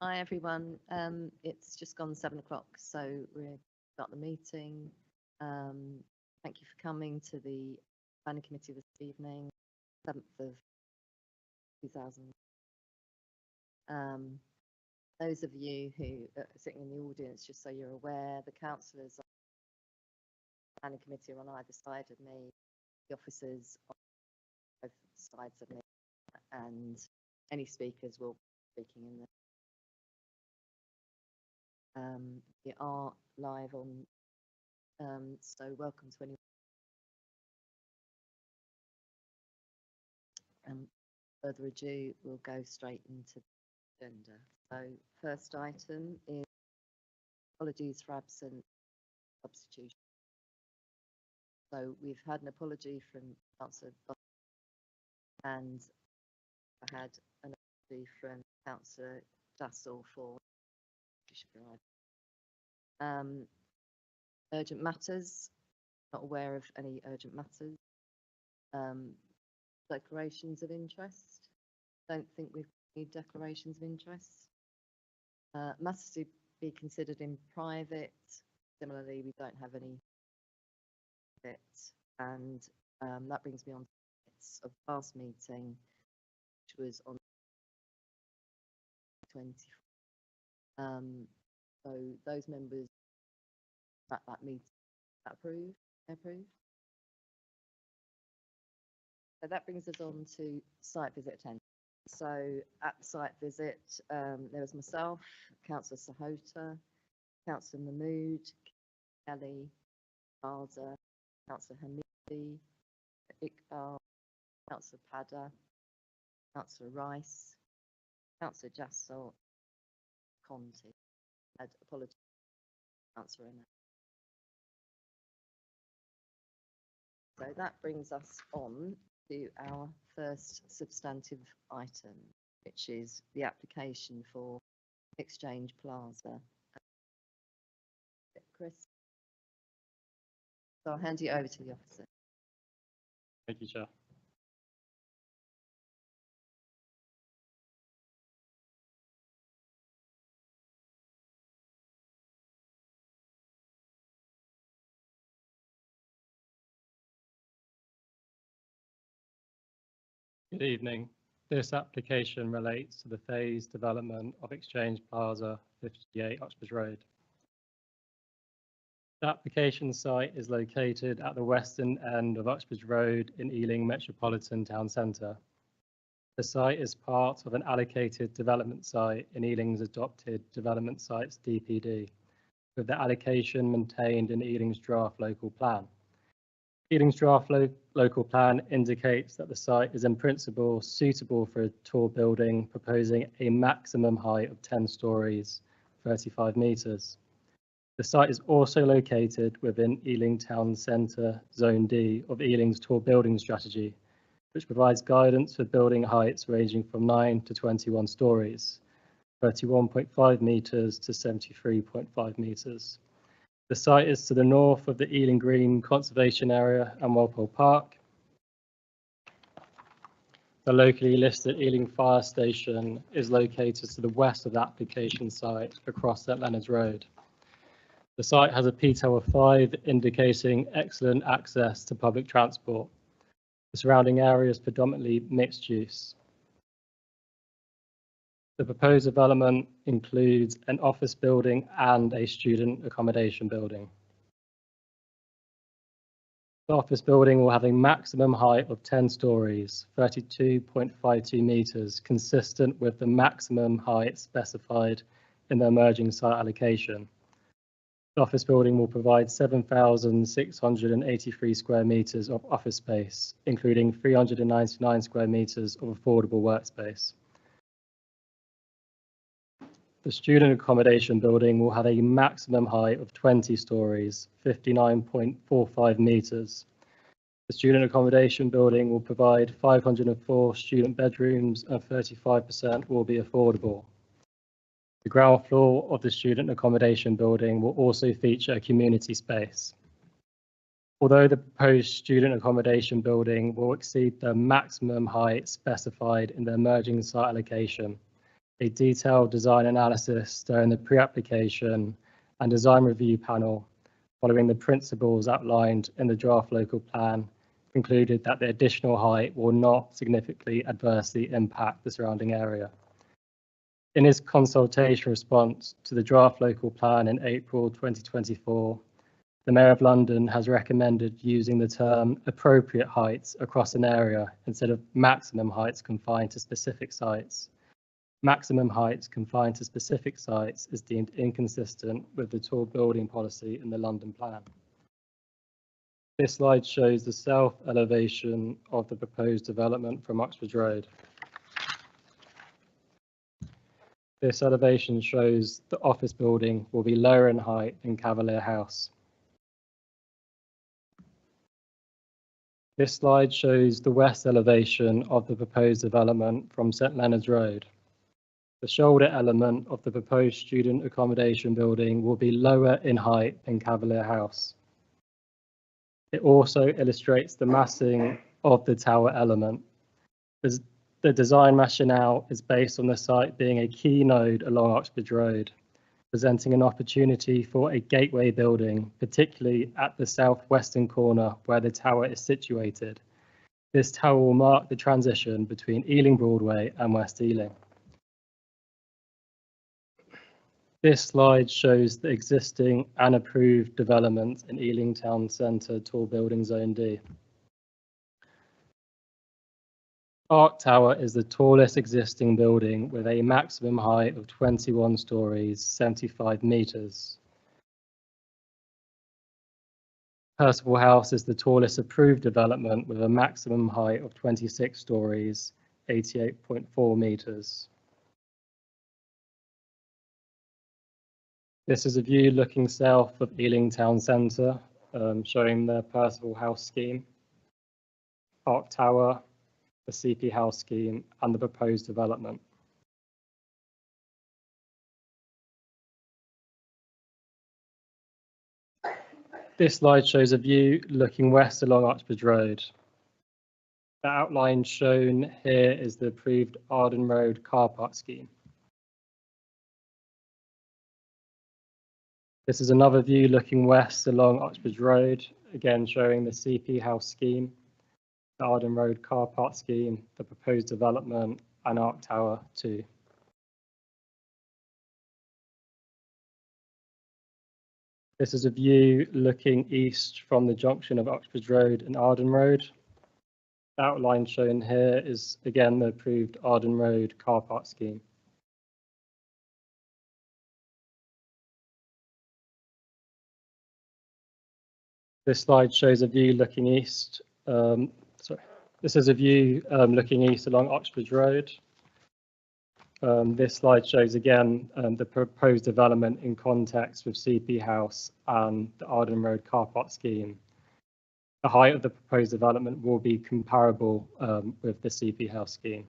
Hi everyone. It's just gone 7 o'clock, so we'll start the meeting. Thank you for coming to the planning committee this evening, 7th of 2000. Those of you who are sitting in the audience, just so you're aware, the councillors on the planning committee are on either side of me, the officers on both sides of me, and any speakers will be speaking in the we are live on, so welcome to anyone. Further ado, we'll go straight into the agenda. So first item is apologies for absent substitution. So we've had an apology from Councillor and I had an apology from Councillor Dassel for urgent matters. Not aware of any urgent matters. Declarations of interest. Don't think we've need declarations of interest. Matters to be considered in private. Similarly, we don't have any bit, and that brings me on to the minutes of last meeting, which was on 20. So those members at that meeting approved. So that brings us on to site visit attendance. So at the site visit, there was myself, Councillor Sahota, Councillor Mahmood, Kelly, Alda, Councillor Hamidi, Iqbal, Councillor Padda, Councillor Rice, Councillor Jassel, Conti. I'd apologise, Councillor Emma. So that brings us on to our first substantive item, which is the application for Exchange Plaza. Chris, so I'll hand you over to the officer. Thank you, Chair. Good evening. This application relates to the phased development of Exchange Plaza 58 Uxbridge Road. The application site is located at the western end of Uxbridge Road in Ealing Metropolitan Town Centre. The site is part of an allocated development site in Ealing's adopted development sites DPD, with the allocation maintained in Ealing's draft local plan. Ealing's draft local plan indicates that the site is in principle suitable for a tall building, proposing a maximum height of 10 stories, 35 metres. The site is also located within Ealing Town Centre Zone D of Ealing's tall building strategy, which provides guidance for building heights ranging from 9 to 21 stories, 31.5 metres to 73.5 metres. The site is to the north of the Ealing Green Conservation Area and Walpole Park. The locally listed Ealing Fire Station is located to the west of the application site across St Leonard's Road. The site has a PTEL of 5, indicating excellent access to public transport. The surrounding area is predominantly mixed use. The proposed development includes an office building and a student accommodation building. The office building will have a maximum height of 10 stories, 32.52 metres, consistent with the maximum height specified in the emerging site allocation. The office building will provide 7,683 square metres of office space, including 399 square metres of affordable workspace. The student accommodation building will have a maximum height of 20 stories, 59.45 metres. The student accommodation building will provide 504 student bedrooms and 35% will be affordable. The ground floor of the student accommodation building will also feature a community space. Although the proposed student accommodation building will exceed the maximum height specified in the emerging site allocation, a detailed design analysis during the pre-application and design review panel, following the principles outlined in the draft local plan, concluded that the additional height will not significantly adversely impact the surrounding area. In his consultation response to the draft local plan in April 2024, the Mayor of London has recommended using the term appropriate heights across an area instead of maximum heights confined to specific sites. Maximum heights confined to specific sites is deemed inconsistent with the tall building policy in the London plan. This slide shows the south elevation of the proposed development from Uxbridge Road. This elevation shows the office building will be lower in height than Cavalier House. This slide shows the west elevation of the proposed development from St Leonard's Road. The shoulder element of the proposed student accommodation building will be lower in height than Cavalier House. It also illustrates the massing of the tower element. The design rationale is based on the site being a key node along Uxbridge Road, presenting an opportunity for a gateway building, particularly at the southwestern corner where the tower is situated. This tower will mark the transition between Ealing Broadway and West Ealing. This slide shows the existing and approved development in Ealing Town Centre Tall Building Zone D. Arc Tower is the tallest existing building with a maximum height of 21 stories, 75 metres. Percival House is the tallest approved development with a maximum height of 26 stories, 88.4 metres. This is a view looking south of Ealing Town Centre, showing the Percival House scheme, Arc Tower, the CP House scheme, and the proposed development. This slide shows a view looking west along Uxbridge Road. The outline shown here is the approved Arden Road car park scheme. This is another view looking west along Uxbridge Road, again showing the CP House scheme, the Arden Road car park scheme, the proposed development, and Arc Tower 2. This is a view looking east from the junction of Uxbridge Road and Arden Road. The outline shown here is again the approved Arden Road car park scheme. This slide shows a view looking east. This is a view looking east along Uxbridge Road. This slide shows again the proposed development in context with CP House and the Arden Road car park scheme. The height of the proposed development will be comparable with the CP House scheme.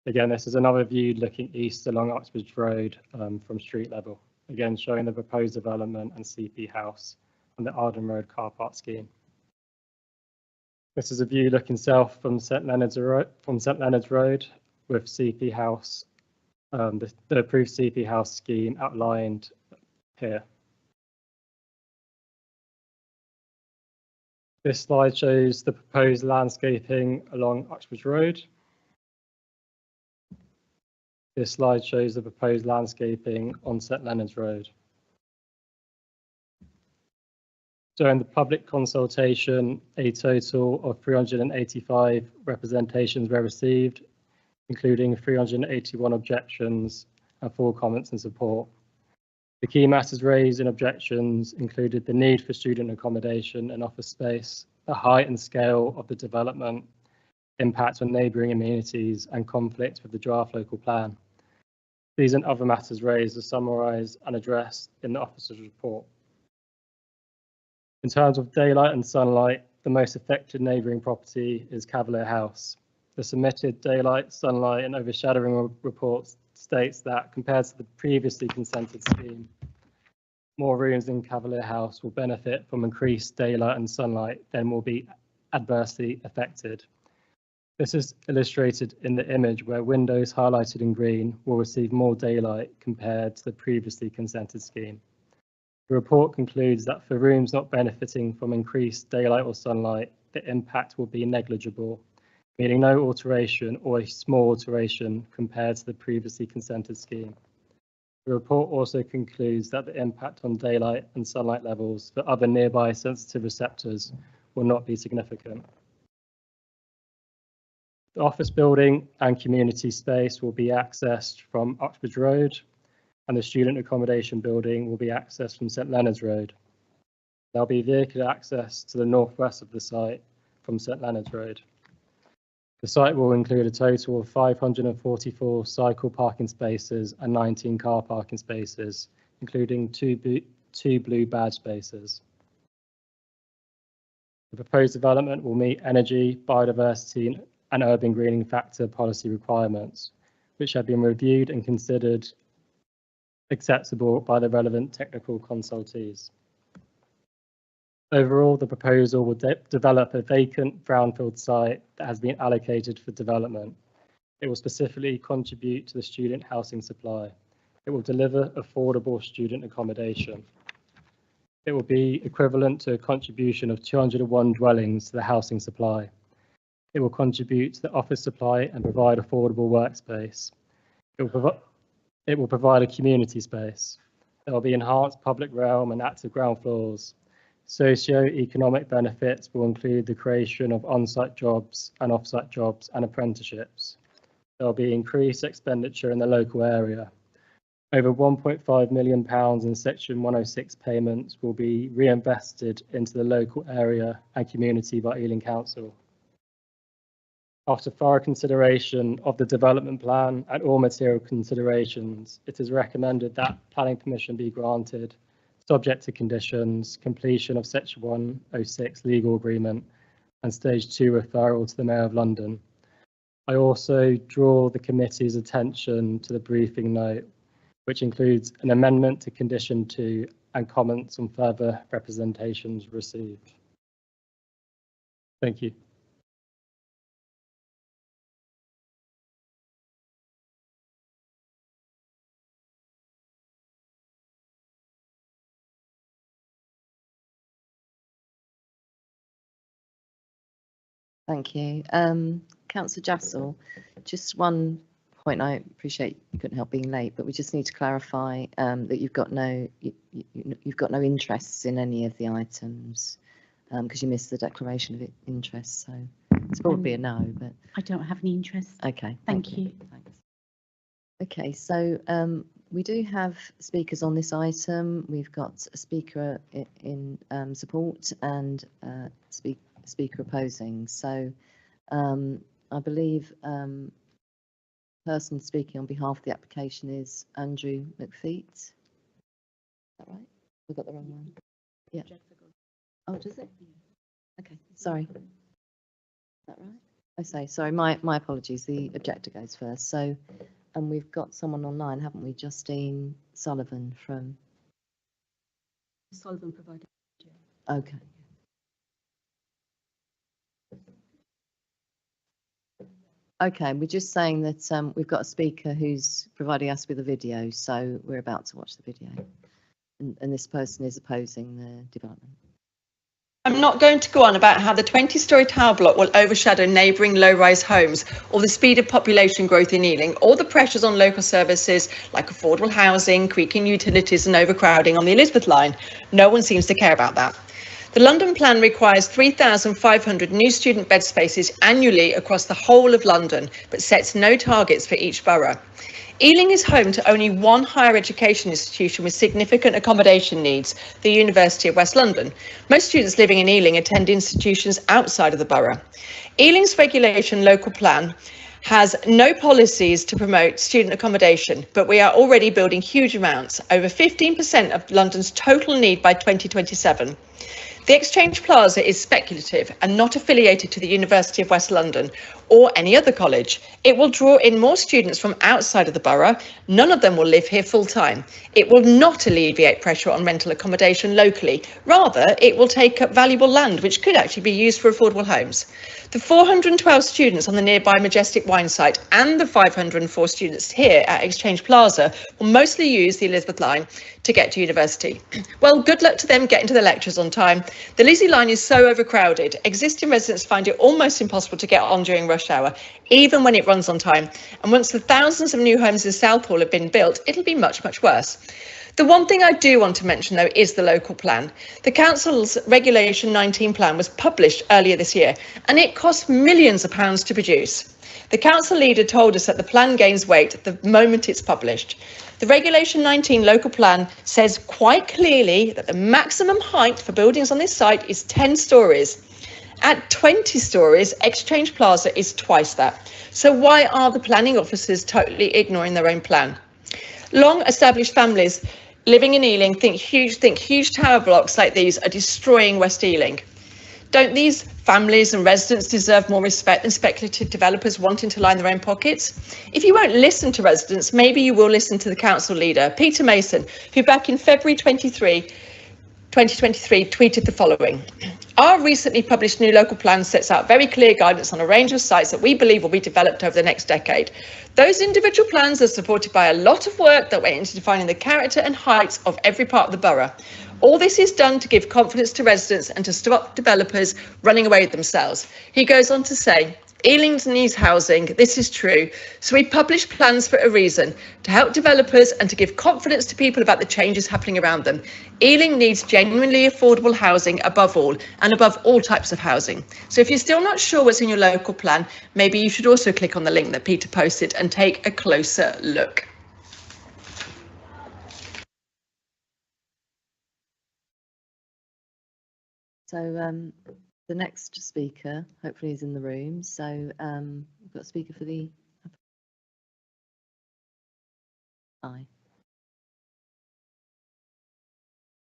Again, this is another view looking east along Uxbridge Road from street level. Again, showing the proposed development and CP House and the Arden Road car park scheme. This is a view looking south from St Leonard's Road with CP House, the approved CP House scheme outlined here. This slide shows the proposed landscaping along Uxbridge Road. This slide shows the proposed landscaping on St Leonard's Road. During the public consultation, a total of 385 representations were received, including 381 objections and 4 comments in support. The key matters raised in objections included the need for student accommodation and office space, the height and scale of the development, impact on neighbouring amenities, and conflict with the draft local plan. These and other matters raised are summarised and addressed in the officer's report. In terms of daylight and sunlight, the most affected neighbouring property is Cavalier House. The submitted daylight, sunlight and overshadowing report states that compared to the previously consented scheme, more rooms in Cavalier House will benefit from increased daylight and sunlight than will be adversely affected. This is illustrated in the image where windows highlighted in green will receive more daylight compared to the previously consented scheme. The report concludes that for rooms not benefiting from increased daylight or sunlight, the impact will be negligible, meaning no alteration or a small alteration compared to the previously consented scheme. The report also concludes that the impact on daylight and sunlight levels for other nearby sensitive receptors will not be significant. The office building and community space will be accessed from Uxbridge Road, and the student accommodation building will be accessed from St Leonard's Road. There'll be vehicular access to the northwest of the site from St Leonard's Road. The site will include a total of 544 cycle parking spaces and 19 car parking spaces, including two blue badge spaces. The proposed development will meet energy, biodiversity, and urban greening factor policy requirements, which have been reviewed and considered acceptable by the relevant technical consultees. Overall, the proposal will develop a vacant brownfield site that has been allocated for development. It will specifically contribute to the student housing supply. It will deliver affordable student accommodation. It will be equivalent to a contribution of 201 dwellings to the housing supply. It will contribute to the office supply and provide affordable workspace. It will provide a community space. There will be enhanced public realm and active ground floors. Socio-economic benefits will include the creation of on-site jobs and off-site jobs and apprenticeships. There will be increased expenditure in the local area. Over £1.5 million in Section 106 payments will be reinvested into the local area and community by Ealing Council. After thorough consideration of the development plan and all material considerations, it is recommended that planning permission be granted, subject to conditions, completion of Section 106 legal agreement, and Stage 2 referral to the Mayor of London. I also draw the committee's attention to the briefing note, which includes an amendment to Condition 2 and comments on further representations received. Thank you. Thank you. Councillor Jassel, just one point. I appreciate you couldn't help being late, but we just need to clarify that you've got no interests in any of the items because you missed the declaration of interest. So it's probably a no, but I don't have any interest. Okay. Thank you. Thanks. Okay, so we do have speakers on this item. We've got a speaker in support and speaker opposing. So I believe person speaking on behalf of the application is Andrew McFeet. Is that right? We've got the wrong one. Yeah. Oh, does it? Okay, sorry. Is that right? I say sorry. My apologies. The objector goes first. So, and we've got someone online, haven't we? Justine Sullivan from. Sullivan provided. Okay. Okay, we're just saying that we've got a speaker who's providing us with a video, so we're about to watch the video. And this person is opposing the development. I'm not going to go on about how the 20-storey tower block will overshadow neighbouring low-rise homes, or the speed of population growth in Ealing, or the pressures on local services like affordable housing, creaking utilities and overcrowding on the Elizabeth line. No one seems to care about that. The London plan requires 3,500 new student bed spaces annually across the whole of London, but sets no targets for each borough. Ealing is home to only one higher education institution with significant accommodation needs, the University of West London. Most students living in Ealing attend institutions outside of the borough. Ealing's regulation local plan has no policies to promote student accommodation, but we are already building huge amounts, over 15% of London's total need by 2027. The Exchange Plaza is speculative and not affiliated to the University of West London or any other college. It will draw in more students from outside of the borough. None of them will live here full time. It will not alleviate pressure on rental accommodation locally. Rather, it will take up valuable land which could actually be used for affordable homes. The 412 students on the nearby Majestic Wine site and the 504 students here at Exchange Plaza will mostly use the Elizabeth line to get to university. Well, good luck to them getting to the lectures on time. The Lizzie line is so overcrowded, existing residents find it almost impossible to get on during rush hour, even when it runs on time. And once the thousands of new homes in Southall have been built, it'll be much, much worse. The one thing I do want to mention, though, is the local plan. The council's Regulation 19 plan was published earlier this year, and it cost millions of pounds to produce. The council leader told us that the plan gains weight the moment it's published. The Regulation 19 local plan says quite clearly that the maximum height for buildings on this site is 10 stories. At 20 stories, Exchange Plaza is twice that. So why are the planning officers totally ignoring their own plan? Long established families living in Ealing think huge tower blocks like these are destroying West Ealing. Don't these families and residents deserve more respect than speculative developers wanting to line their own pockets? If you won't listen to residents, maybe you will listen to the council leader, Peter Mason, who back in February 2023 tweeted the following. Our recently published new local plan sets out very clear guidance on a range of sites that we believe will be developed over the next decade. Those individual plans are supported by a lot of work that went into defining the character and heights of every part of the borough. All this is done to give confidence to residents and to stop developers running away with themselves. He goes on to say, Ealing needs housing, this is true, so we publish plans for a reason, to help developers and to give confidence to people about the changes happening around them. Ealing needs genuinely affordable housing above all, and above all types of housing. So if you're still not sure what's in your local plan, maybe you should also click on the link that Peter posted and take a closer look. So the next speaker, hopefully, is in the room. So we've got a speaker for the aye.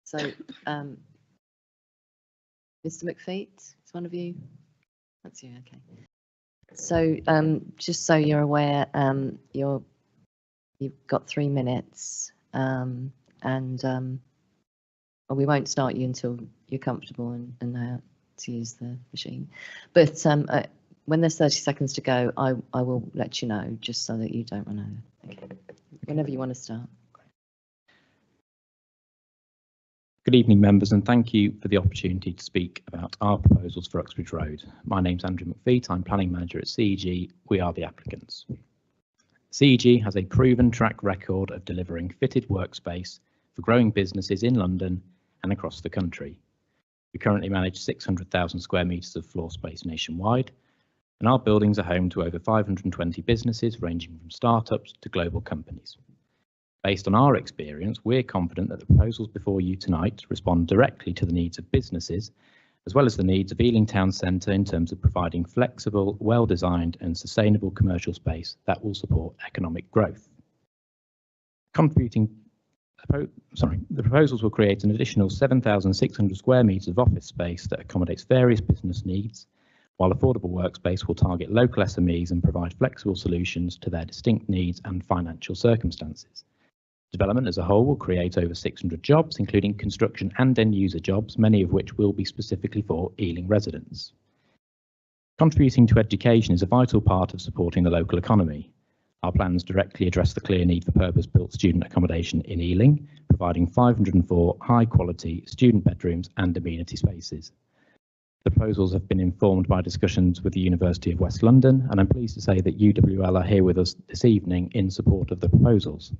So Mr. McFeet, is one of you? That's you, okay. So just so you're aware, you've got 3 minutes, and well, we won't start you until you're comfortable and know how to use the machine. But when there's 30 seconds to go, I will let you know, just so that you don't run over. Okay. Whenever you want to start. Good evening, members, and thank you for the opportunity to speak about our proposals for Uxbridge Road. My name's Andrew McFeet. I'm planning manager at CEG. We are the applicants. CEG has a proven track record of delivering fitted workspace for growing businesses in London and across the country. We currently manage 600,000 square metres of floor space nationwide, and our buildings are home to over 520 businesses ranging from startups to global companies. Based on our experience, we're confident that the proposals before you tonight respond directly to the needs of businesses, as well as the needs of Ealing Town Centre in terms of providing flexible, well-designed and sustainable commercial space that will support economic growth. The proposals will create an additional 7,600 square metres of office space that accommodates various business needs, while affordable workspace will target local SMEs and provide flexible solutions to their distinct needs and financial circumstances. Development as a whole will create over 600 jobs, including construction and end user jobs, many of which will be specifically for Ealing residents. Contributing to education is a vital part of supporting the local economy. Our plans directly address the clear need for purpose-built student accommodation in Ealing, providing 504 high-quality student bedrooms and amenity spaces. The proposals have been informed by discussions with the University of West London, and I'm pleased to say that UWL are here with us this evening in support of the proposals.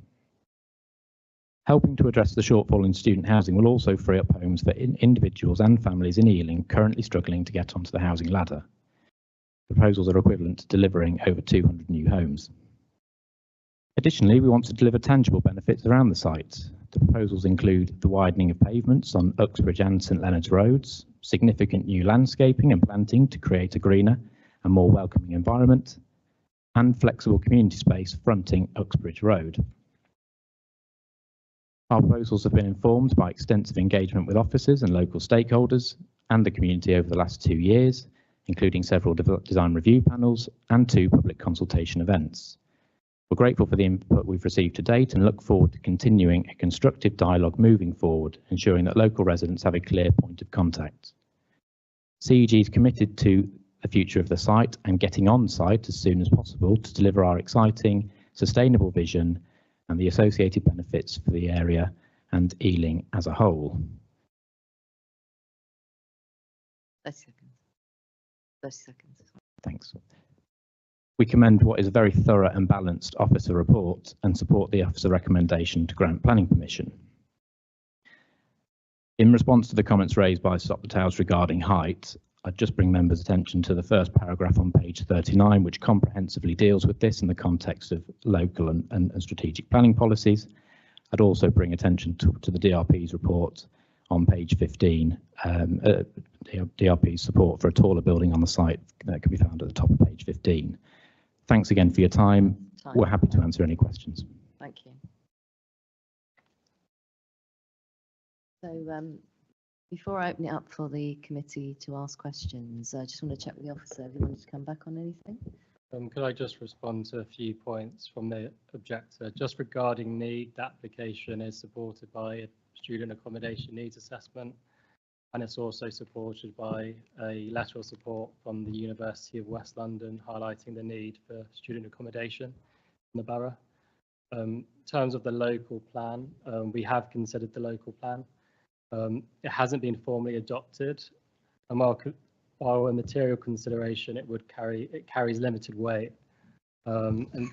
Helping to address the shortfall in student housing will also free up homes for individuals and families in Ealing currently struggling to get onto the housing ladder. The proposals are equivalent to delivering over 200 new homes. Additionally, we want to deliver tangible benefits around the site. The proposals include the widening of pavements on Uxbridge and St Leonard's roads, significant new landscaping and planting to create a greener and more welcoming environment, and flexible community space fronting Uxbridge Road. Our proposals have been informed by extensive engagement with officers and local stakeholders and the community over the last 2 years, including several design review panels and 2 public consultation events. We're grateful for the input we've received to date and look forward to continuing a constructive dialogue moving forward, ensuring that local residents have a clear point of contact. CEG is committed to the future of the site and getting on site as soon as possible to deliver our exciting, sustainable vision and the associated benefits for the area and Ealing as a whole. 30 seconds. 30 seconds. Thanks. We commend what is a very thorough and balanced officer report and support the officer recommendation to grant planning permission. In response to the comments raised by Stop the Towers regarding height, I'd just bring members' attention to the first paragraph on page 39, which comprehensively deals with this in the context of local and strategic planning policies. I'd also bring attention to the DRP's report on page 15, DRP's support for a taller building on the site that can be found at the top of page 15. Thanks again for your time. We're happy to answer any questions. Thank you. So before I open it up for the committee to ask questions, I just want to check with the officer if he wanted to come back on anything. Could I just respond to a few points from the objector? Just regarding need, the application is supported by a student accommodation needs assessment, and it's also supported by a letter of support from the University of West London highlighting the need for student accommodation in the borough. In terms of the local plan, we have considered the local plan. It hasn't been formally adopted, and while a material consideration, it carries limited weight. And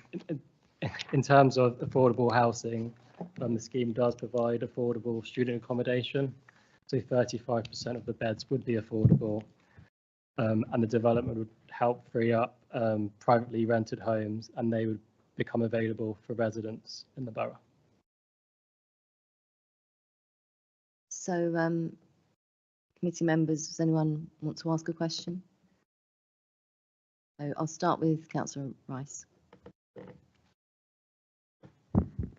in terms of affordable housing, the scheme does provide affordable student accommodation. So 35% of the beds would be affordable, and the development would help free up privately rented homes, and they would become available for residents in the borough. So committee members, does anyone want to ask a question? So I'll start with Councillor Rice.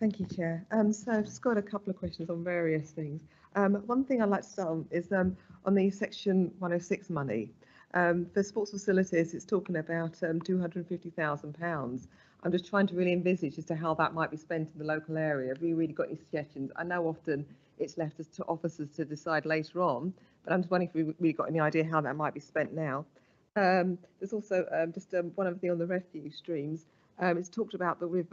Thank you, Chair. So I've just got a couple of questions on various things. One thing I'd like to start on is on the Section 106 money. For sports facilities, it's talking about £250,000. I'm just trying to really envisage as to how that might be spent in the local area. Have you really got any suggestions? I know often it's left to officers to decide later on, but I'm just wondering if we've really got any idea how that might be spent now. There's also just one other thing on the refuse streams. It's talked about that we've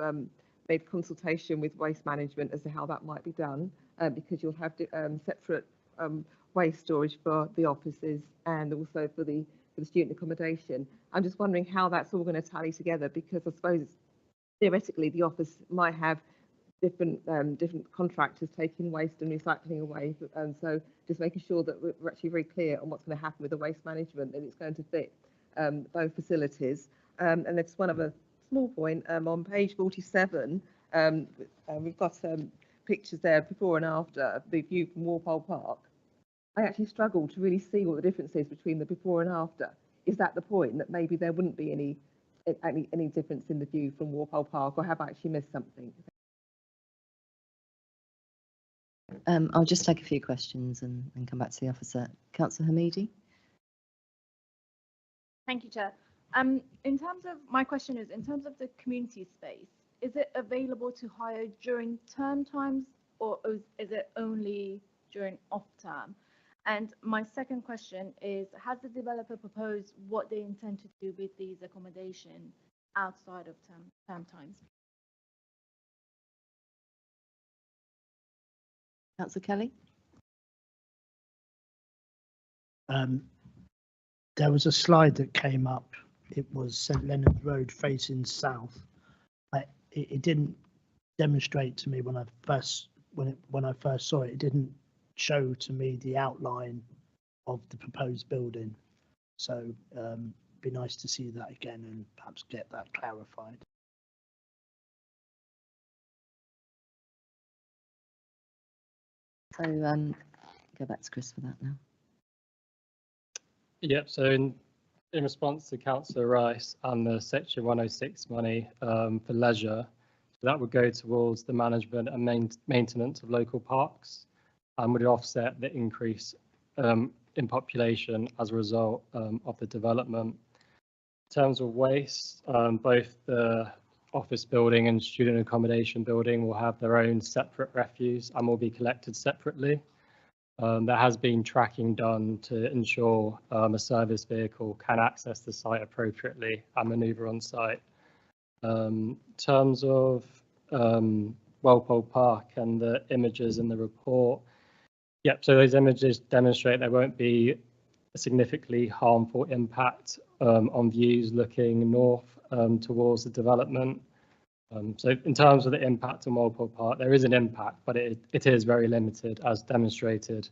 made consultation with waste management as to how that might be done, because you'll have separate waste storage for the offices and also for the student accommodation. I'm just wondering how that's all going to tally together, because I suppose theoretically the office might have different contractors taking waste and recycling away, and so just making sure that we're actually very clear on what's going to happen with the waste management, and it's going to fit both facilities. And there's one other small point on page 47. We've got pictures there before and after the view from Walpole Park. I actually struggle to really see what the difference is between the before and after. Is that the point, that maybe there wouldn't be any difference in the view from Walpole Park, or have I actually missed something? I'll just take a few questions and come back to the officer. Councillor Hamidi. Thank you, Chair. In terms of, my question is, in terms of the community space, is it available to hire during term times, or is it only during off term? And my second question is, has the developer proposed what they intend to do with these accommodation outside of term times? Councillor Kelly. There was a slide that came up. It was St Leonard's Road facing south. It didn't demonstrate to me when I first saw it. It didn't show to me the outline of the proposed building. So be nice to see that again and perhaps get that clarified. So go back to Chris for that now. Yep. So in response to Councillor Rice and the Section 106 money for leisure, that would go towards the management and maintenance of local parks, and would offset the increase in population as a result of the development. In terms of waste, both the office building and student accommodation building will have their own separate refuse and will be collected separately. There has been tracking done to ensure a service vehicle can access the site appropriately and manoeuvre on site. In terms of Walpole Park and the images in the report, yep, so those images demonstrate there won't be a significantly harmful impact on views looking north towards the development. So in terms of the impact on Walpole Park, there is an impact, but it is very limited as demonstrated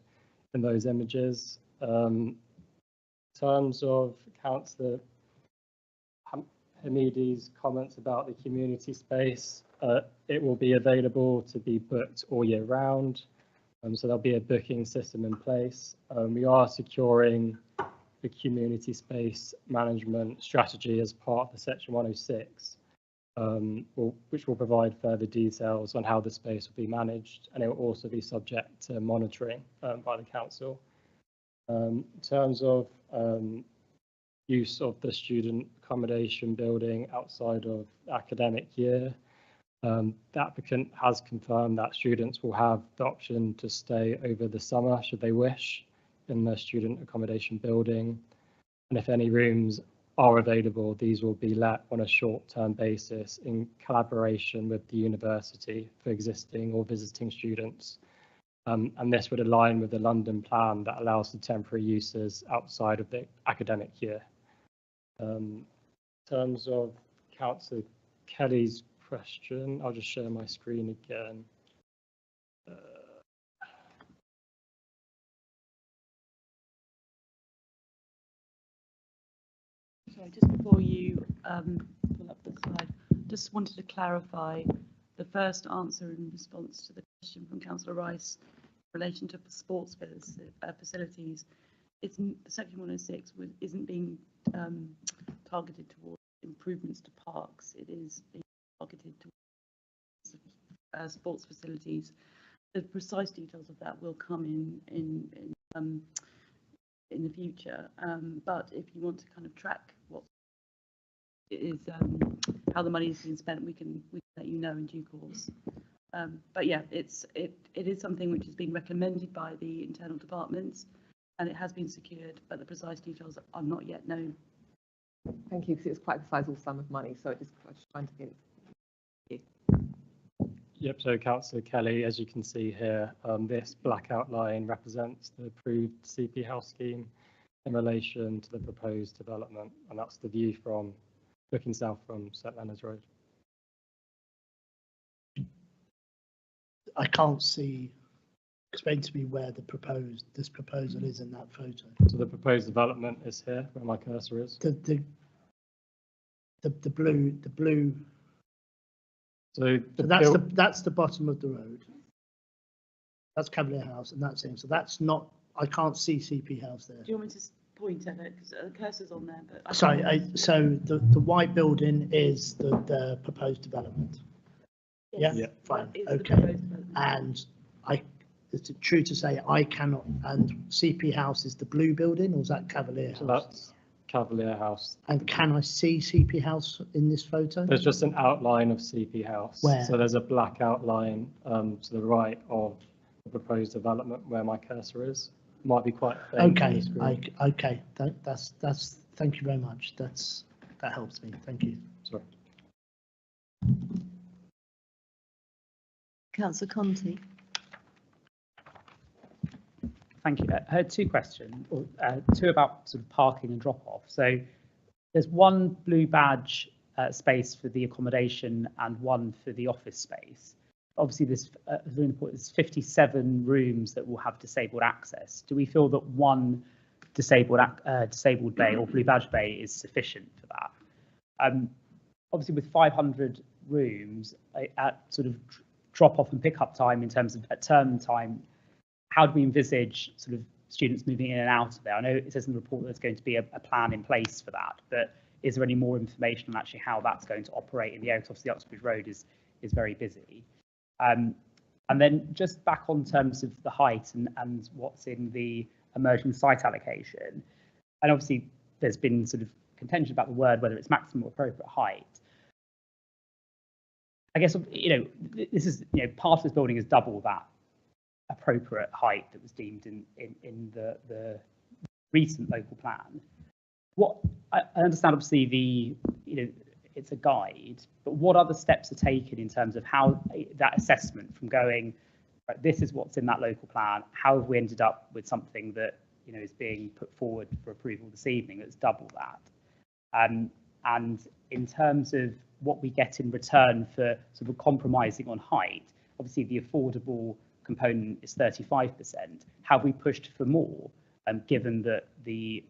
in those images. In terms of Councillor Hamidi's comments about the community space, it will be available to be booked all year round. So there'll be a booking system in place. We are securing the community space management strategy as part of the Section 106. Which will provide further details on how the space will be managed, and it will also be subject to monitoring by the council. In terms of use of the student accommodation building outside of the academic year, the applicant has confirmed that students will have the option to stay over the summer should they wish in the student accommodation building, and if any rooms are available, these will be let on a short-term basis in collaboration with the university for existing or visiting students. And this would align with the London plan that allows for temporary uses outside of the academic year. In terms of Councillor Kelly's question, I'll just share my screen again. Sorry, just before you pull up the slide, just wanted to clarify the first answer in response to the question from Councillor Rice in relation to sports facilities. Section 106 isn't being targeted towards improvements to parks. It is being targeted towards sports facilities. The precise details of that will come in the future, but if you want to kind of track what it is, how the money is being spent, we can let you know in due course. But yeah, it is something which is being recommended by the internal departments, and it has been secured, but the precise details are not yet known. Thank you, because it's quite a sizable sum of money, so I was trying to get it. Yep, so Councillor Kelly, as you can see here, this black outline represents the approved CP House scheme in relation to the proposed development, and that's the view from looking south from St Leonard's Road. I can't see. Explain to me where this proposal is in that photo. So the proposed development is here, where my cursor is. The blue. So that's the bottom of the road. That's Cavalier House, and that's him. So that's not. I can't see CP House there. Do you want me to point at it, because the cursor's on there? But sorry. So the white building is the proposed development. Yes, yeah. Fine. Okay. And is it true to say I cannot? And CP House is the blue building, or is that Cavalier House? So that's Cavalier House. And can I see CP House in this photo? There's just an outline of CP House. Where? So there's a black outline to the right of the proposed development where my cursor is. Might be quite faint. Okay. Okay. That's. Thank you very much. That helps me. Thank you. Sorry. Councillor Conti. Thank you. I had two questions, two about sort of parking and drop-off. So there's one blue badge space for the accommodation and one for the office space. Obviously, there's 57 rooms that will have disabled access. Do we feel that one disabled bay or blue badge bay is sufficient for that? Obviously, with 500 rooms at sort of drop-off and pick-up time in terms of at term time, how do we envisage sort of students moving in and out of there? I know it says in the report there's going to be a plan in place for that, but is there any more information on actually how that's going to operate in the area? Obviously, Uxbridge Road is very busy. And then just back on terms of the height and what's in the emerging site allocation, and obviously there's been sort of contention about the word, whether it's maximum or appropriate height. I guess, this is, part of this building is double that appropriate height that was deemed in the recent local plan. What I understand, obviously, it's a guide, but what other steps are taken in terms of how that assessment from going, right, this is what's in that local plan, how have we ended up with something that is being put forward for approval this evening that's double that? And in terms of what we get in return for sort of compromising on height, obviously the affordable component is 35%. Have we pushed for more, given that the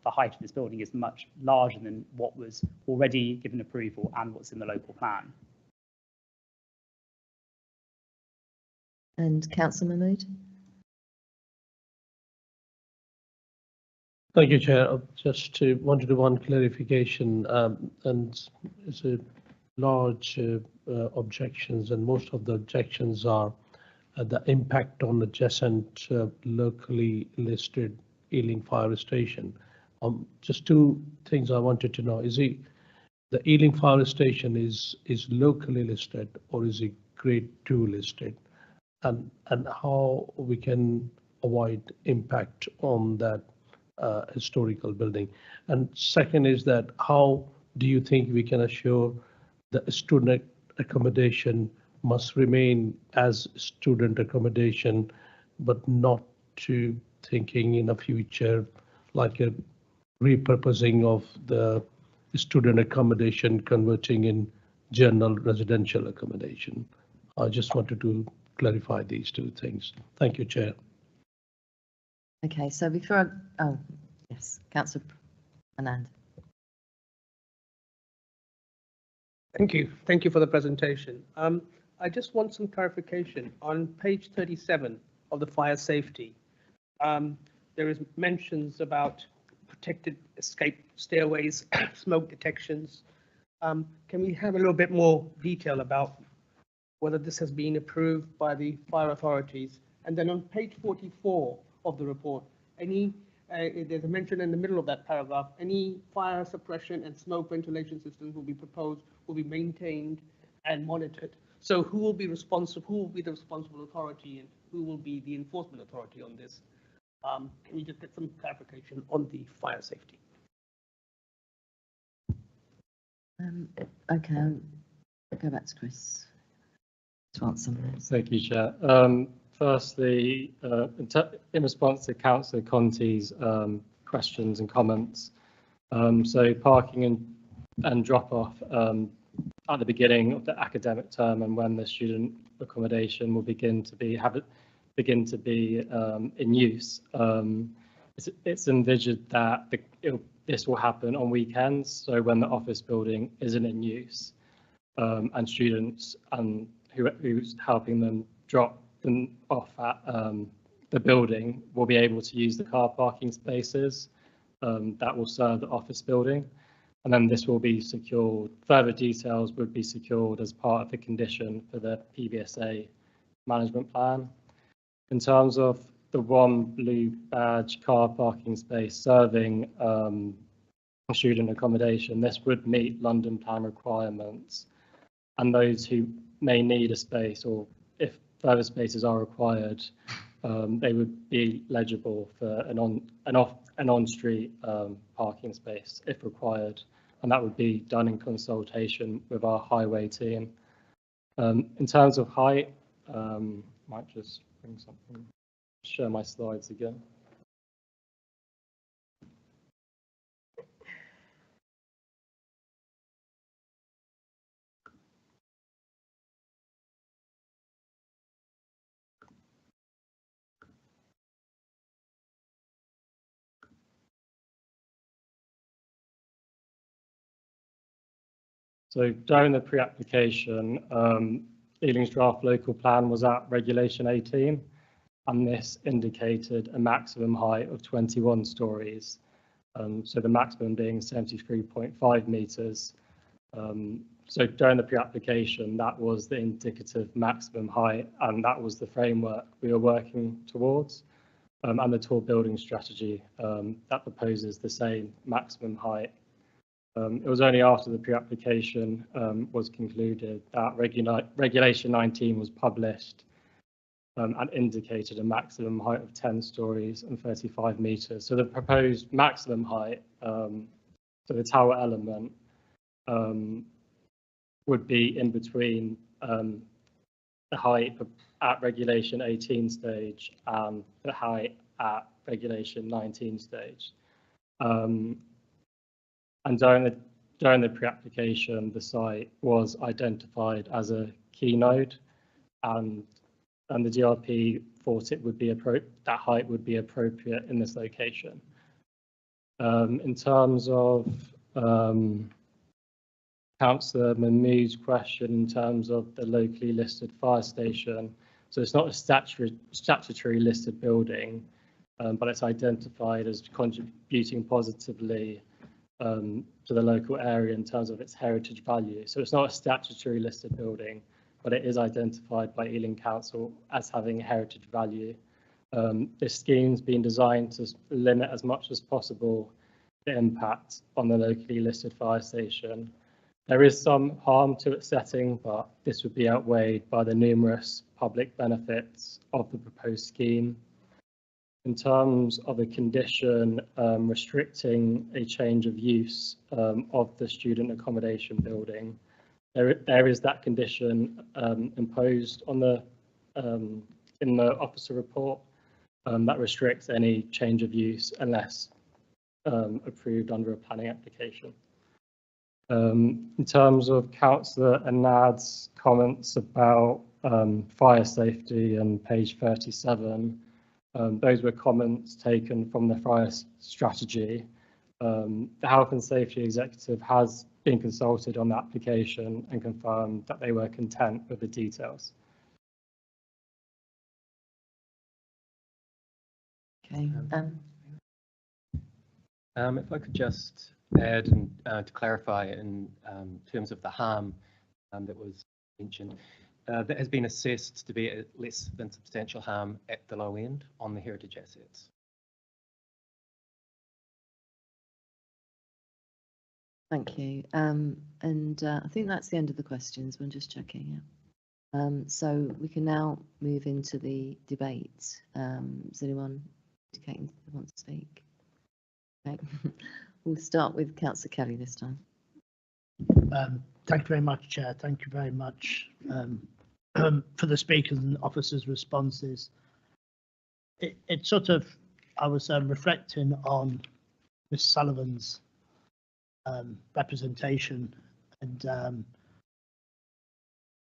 height of this building is much larger than what was already given approval and what's in the local plan? And Councillor Mahmood? Thank you, Chair. Just wanted to one clarification, and it's a large objections, and most of the objections are the impact on adjacent locally listed Ealing Fire Station. Just two things I wanted to know: is the Ealing Fire Station is locally listed, or is it Grade 2 listed, and how we can avoid impact on that historical building? And second is that how do you think we can assure that student accommodation must remain as student accommodation, but not to thinking in the future like a repurposing of the student accommodation converting in general residential accommodation? I just wanted to clarify these two things. Thank you, Chair. Okay, so before oh yes, Councillor Anand. Thank you for the presentation. I just want some clarification on page 37 of the fire safety. There is mentions about protected escape stairways, smoke detections. Can we have a little bit more detail about whether this has been approved by the fire authorities? And then on page 44 of the report, there's a mention in the middle of that paragraph, any fire suppression and smoke ventilation systems will be proposed, will be maintained and monitored. So who will be responsible? Who will be the responsible authority, and who will be the enforcement authority on this? Can we just get some clarification on the fire safety? Okay, I'll go back to Chris to answer those. Thank you, Chair. Firstly, in response to Councillor Conti's questions and comments, so parking and drop-off at the beginning of the academic term and when the student accommodation will begin to be in use. It's envisioned that this will happen on weekends, so when the office building isn't in use, and students and who's helping them drop them off at the building will be able to use the car parking spaces that will serve the office building. And then this will be secured. Further details would be secured as part of the condition for the PBSA management plan. In terms of the one blue badge car parking space serving student accommodation, this would meet London Plan requirements. And those who may need a space, or if further spaces are required, they would be eligible for an on-street parking space if required, and that would be done in consultation with our highway team. In terms of height, might just bring something, share my slides again. So during the pre-application, Ealing's draft local plan was at regulation 18, and this indicated a maximum height of 21 stories. So the maximum being 73.5 metres. So during the pre-application, that was the indicative maximum height, and that was the framework we were working towards. And the tall building strategy that proposes the same maximum height. It was only after the pre-application was concluded that Regulation 19 was published, and indicated a maximum height of 10 stories and 35 metres. So the proposed maximum height for the tower element would be in between the height at regulation 18 stage and the height at regulation 19 stage. And during the pre-application, the site was identified as a key node, and the DRP thought it would be that height would be appropriate in this location. In terms of Councillor Mahmood's question in terms of the locally listed fire station, so it's not a statutory listed building, but it's identified as contributing positively to the local area in terms of its heritage value. So it's not a statutory listed building, but it is identified by Ealing Council as having heritage value. This scheme's been designed to limit as much as possible the impact on the locally listed fire station. There is some harm to its setting, but this would be outweighed by the numerous public benefits of the proposed scheme. In terms of a condition restricting a change of use of the student accommodation building, there is that condition imposed on the in the officer report that restricts any change of use unless approved under a planning application. In terms of Councillor Anad's comments about fire safety on page 37, those were comments taken from the fire strategy. The Health and Safety Executive has been consulted on the application and confirmed that they were content with the details. Okay. If I could just add and to clarify in terms of the harm that was mentioned, that has been assessed to be a less than substantial harm at the low end on the heritage assets. Thank you. And I think that's the end of the questions. We're just checking. Yeah. So we can now move into the debate. Is anyone indicating they want to speak? Okay. We'll start with Councillor Kelly this time. Thank you very much, Chair. Thank you very much for the speakers and officers' responses. It sort of, I was reflecting on Ms. Sullivan's representation, and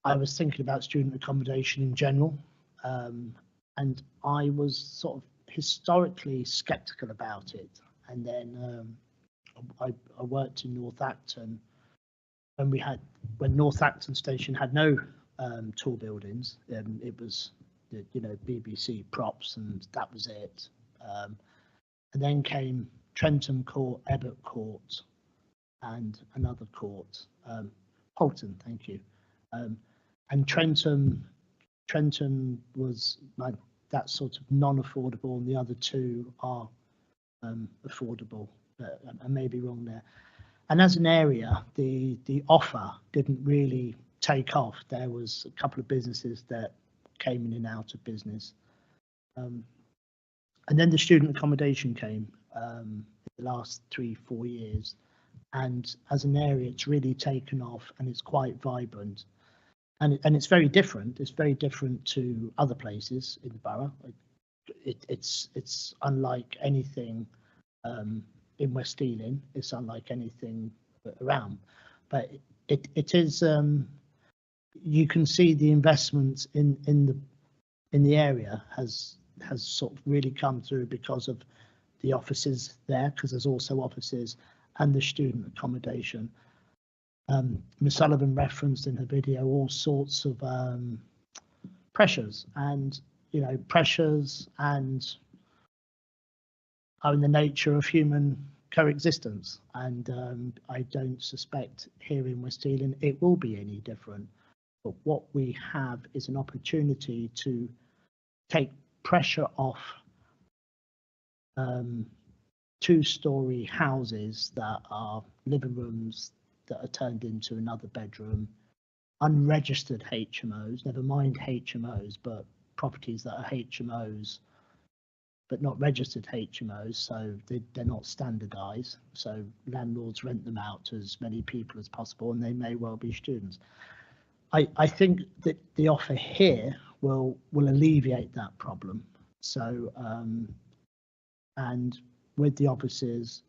I was thinking about student accommodation in general, and I was sort of historically sceptical about it. And then I worked in North Acton when North Acton Station had no tall buildings. It was BBC props, and that was it. And then came Trentham Court, Ebbot Court, and another court, Holton, thank you. And Trentham was like that sort of non-affordable, and the other two are affordable. I may be wrong there. And as an area, the offer didn't really take off. There was a couple of businesses that came in and out of business. And then the student accommodation came in the last 3-4 years. And as an area, it's really taken off, and it's quite vibrant. And it's very different. It's very different to other places in the borough. It's unlike anything in West Ealing. It's unlike anything around. But it is. You can see the investment in the area has sort of really come through because of the offices there, because there's also offices, and the student accommodation. Ms. Sullivan referenced in her video all sorts of pressures, and pressures and are in the nature of human coexistence. And I don't suspect here in West Ealing it will be any different. But what we have is an opportunity to take pressure off two-storey houses that are living rooms that are turned into another bedroom, unregistered HMOs, never mind HMOs, but properties that are HMOs, but not registered HMOs, so they're not standardised. So landlords rent them out to as many people as possible, and they may well be students. I think that the offer here will alleviate that problem. So and with the offices,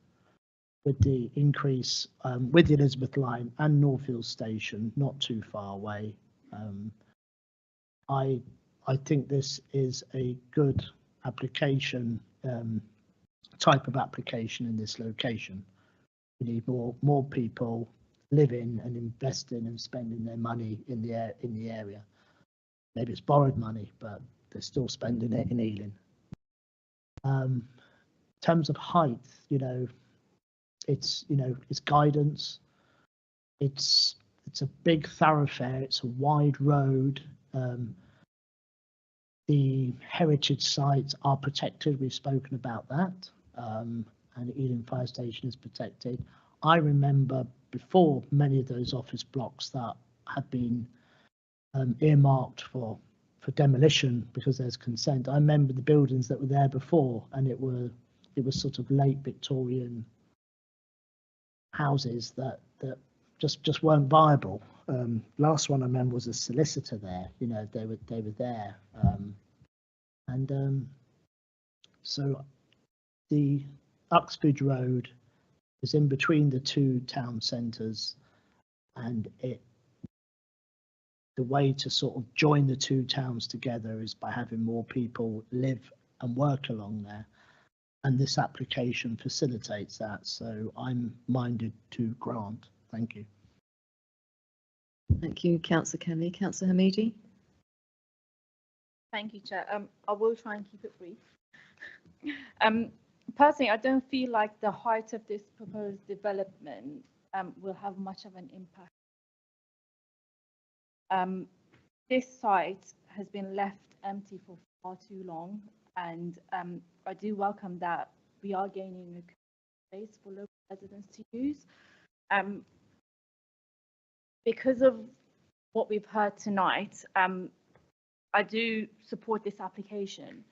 with the increase, with the Elizabeth line and Northfield Station, not too far away, I think this is a good application, type of application in this location. We need more people living and investing and spending their money in the area. Maybe it's borrowed money, but they're still spending it in Ealing. In terms of height, it's guidance. It's a big thoroughfare. It's a wide road. The heritage sites are protected. We've spoken about that, and Ealing Fire Station is protected. I remember before many of those office blocks that had been earmarked for demolition because there's consent. I remember the buildings that were there before, and it was sort of late Victorian houses that just weren't viable. Last one I remember was a solicitor there. They were there, so the Uxbridge Road is in between the two town centres, and the way to sort of join the two towns together is by having more people live and work along there, and this application facilitates that. So I'm minded to grant. Thank you. Thank you, Councillor Kenny. Councillor Hamidi. Thank you, Chair. I will try and keep it brief. Personally, I don't feel like the height of this proposed development will have much of an impact. This site has been left empty for far too long, and I do welcome that we are gaining a space for local residents to use. Because of what we've heard tonight, I do support this application,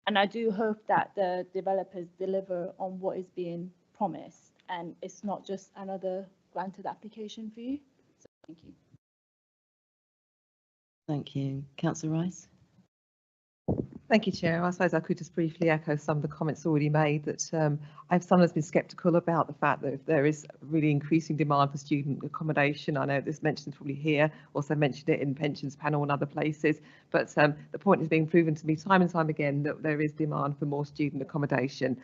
and I do hope that the developers deliver on what is being promised, and it's not just another granted application for you. So thank you. Thank you. Councillor Rice. Thank you, Chair. I suppose I could just briefly echo some of the comments already made, that I've sometimes been sceptical about the fact that if there is really increasing demand for student accommodation. I know this mentioned probably here, also mentioned it in pensions panel and other places, but the point is being proven to me time and time again that there is demand for more student accommodation.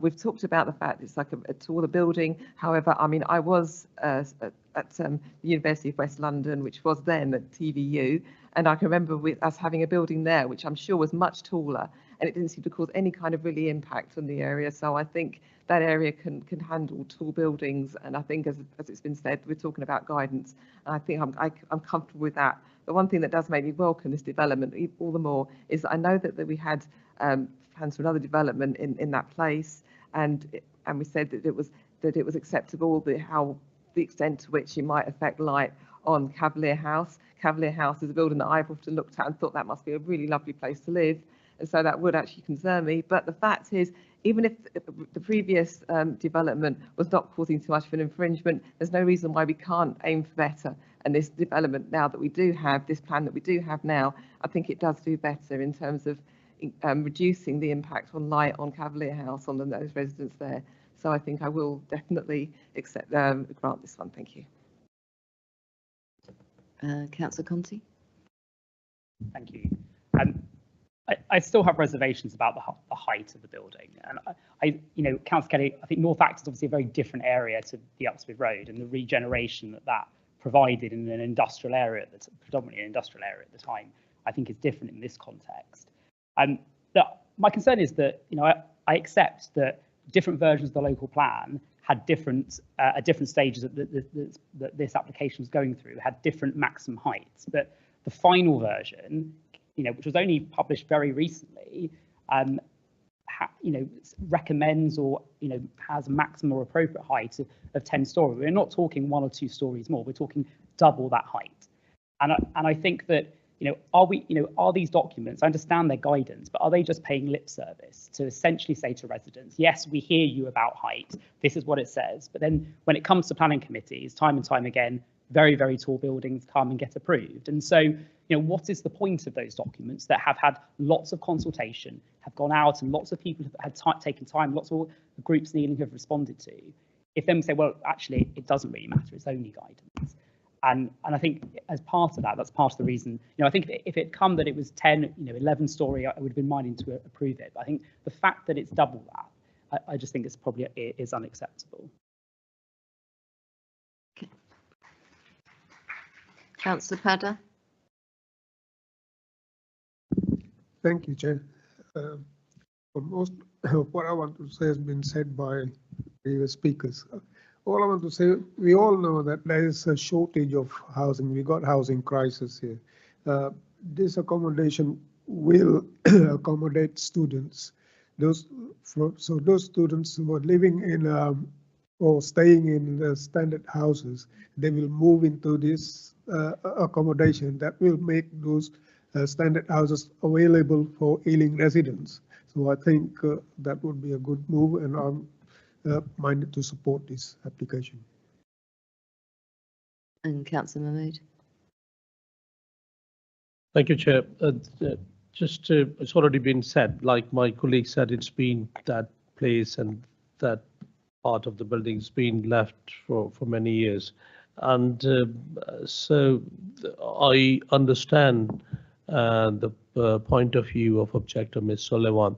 We've talked about the fact it's like a taller building. However, I mean, I was at the University of West London, which was then at TVU, and I can remember with us having a building there, which I'm sure was much taller, and it didn't seem to cause any kind of really impact on the area. So I think that area can handle tall buildings, and I think as it's been said, we're talking about guidance, and I think I'm comfortable with that. The one thing that does make me welcome this development all the more is that I know that we had plans for another development in that place, and we said that it was acceptable, the extent to which it might affect light on Cavalier House. Cavalier House is a building that I've often looked at and thought that must be a really lovely place to live, and so that would actually concern me. But the fact is, even if the previous development was not causing too much of an infringement, there's no reason why we can't aim for better. And this development now that we do have, this plan that we do have now, I think it does do better in terms of reducing the impact on light on Cavalier House, on those residents there. So I think I will definitely grant this one. Thank you. Councillor Conti. Thank you. I still have reservations about the height of the building, and Councillor Kelly, I think North Acton is obviously a very different area to the Uxbridge Road, and the regeneration that provided in an industrial area, that's predominantly an industrial area at the time, I think is different in this context. My concern is that I accept that different versions of the local plan had different at different stages that this application was going through, had different maximum heights, but the final version, which was only published very recently, recommends or has maximum or appropriate height of 10 stories. We're not talking 1 or 2 stories more. We're talking double that height, and I think that are these documents, I understand their guidance, but are they just paying lip service to essentially say to residents, yes, we hear you about height, this is what it says, but then when it comes to planning committees, time and time again, very, very tall buildings come and get approved. And so, what is the point of those documents that have had lots of consultation, have gone out and lots of people have had taken time, lots of groups in Ealing have responded to, if then we say, well, actually, it doesn't really matter, it's only guidance. And I think as part of that, that's part of the reason, I think if it come that it was 10, 11 story, I would have been minded to approve it. But I think the fact that it's double that, I just think it's probably is unacceptable. Okay. Councillor Padder. Thank you, Chair. Most of what I want to say has been said by previous speakers. All I want to say, we all know that there is a shortage of housing. We got housing crisis here. This accommodation will accommodate students. Those students who are living in or staying in the standard houses, they will move into this accommodation that will make those standard houses available for Ealing residents. So I think that would be a good move, and I'm minded to support this application. And Councillor Mahmood. Thank you, Chair. It's already been said, like my colleague said, it's been that place and that part of the building's been left for many years. And so I understand the point of view of objector Ms. Sullivan.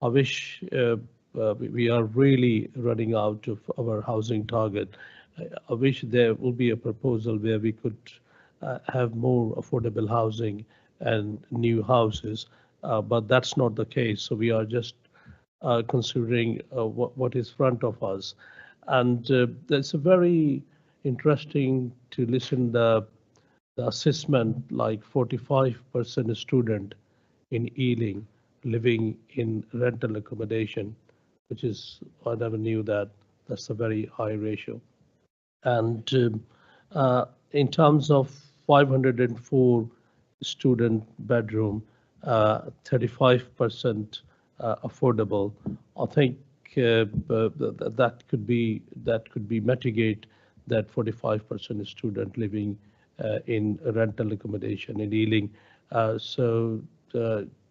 I wish we are really running out of our housing target. I wish there will be a proposal where we could have more affordable housing and new houses, but that's not the case. So we are just considering what is front of us. And it's a very interesting to listen the assessment, like 45% student in Ealing living in rental accommodation, which is, I never knew that. That's a very high ratio. And in terms of 504 student bedroom, 35% affordable, I think that could be mitigate that 45% student living in rental accommodation in Ealing.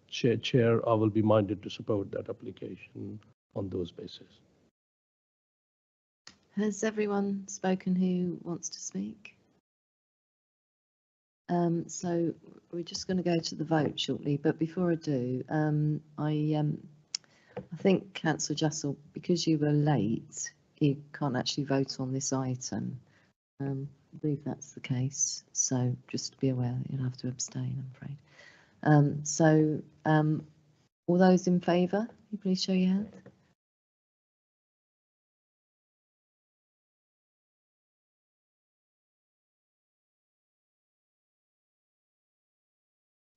Chair, I will be minded to support that application on those bases. Has everyone spoken who wants to speak? So we're just going to go to the vote shortly, but before I do, I think Councillor Jassel, because you were late, you can't actually vote on this item. I believe that's the case, so just to be aware that you'll have to abstain, I'm afraid. All those in favour, you please show your hand.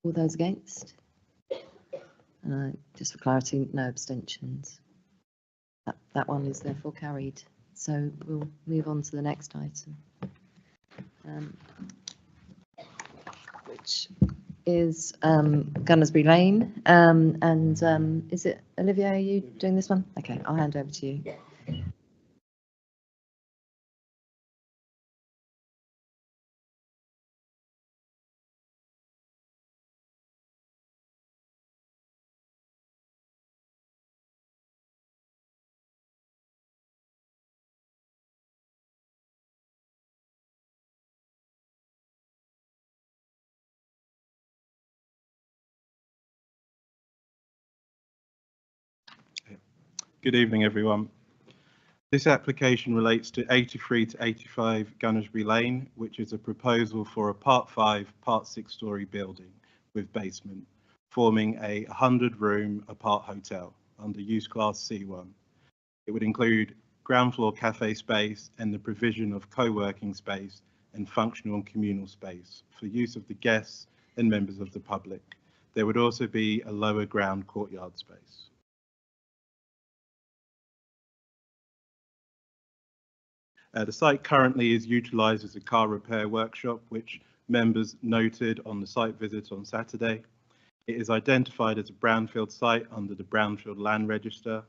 All those against? Just for clarity, no abstentions. That one is therefore carried. So we'll move on to the next item, which is Gunnersbury Lane. Is it Olivia? Are you doing this one? Okay, I'll hand over to you. Good evening, everyone. This application relates to 83 to 85 Gunnersbury Lane, which is a proposal for a Part 5, Part 6-storey building with basement, forming a 100-room apart hotel under use class C1. It would include ground floor cafe space and the provision of co-working space and functional and communal space for use of the guests and members of the public. There would also be a lower ground courtyard space. The site currently is utilised as a car repair workshop, which members noted on the site visit on Saturday. It is identified as a brownfield site under the Brownfield Land Register.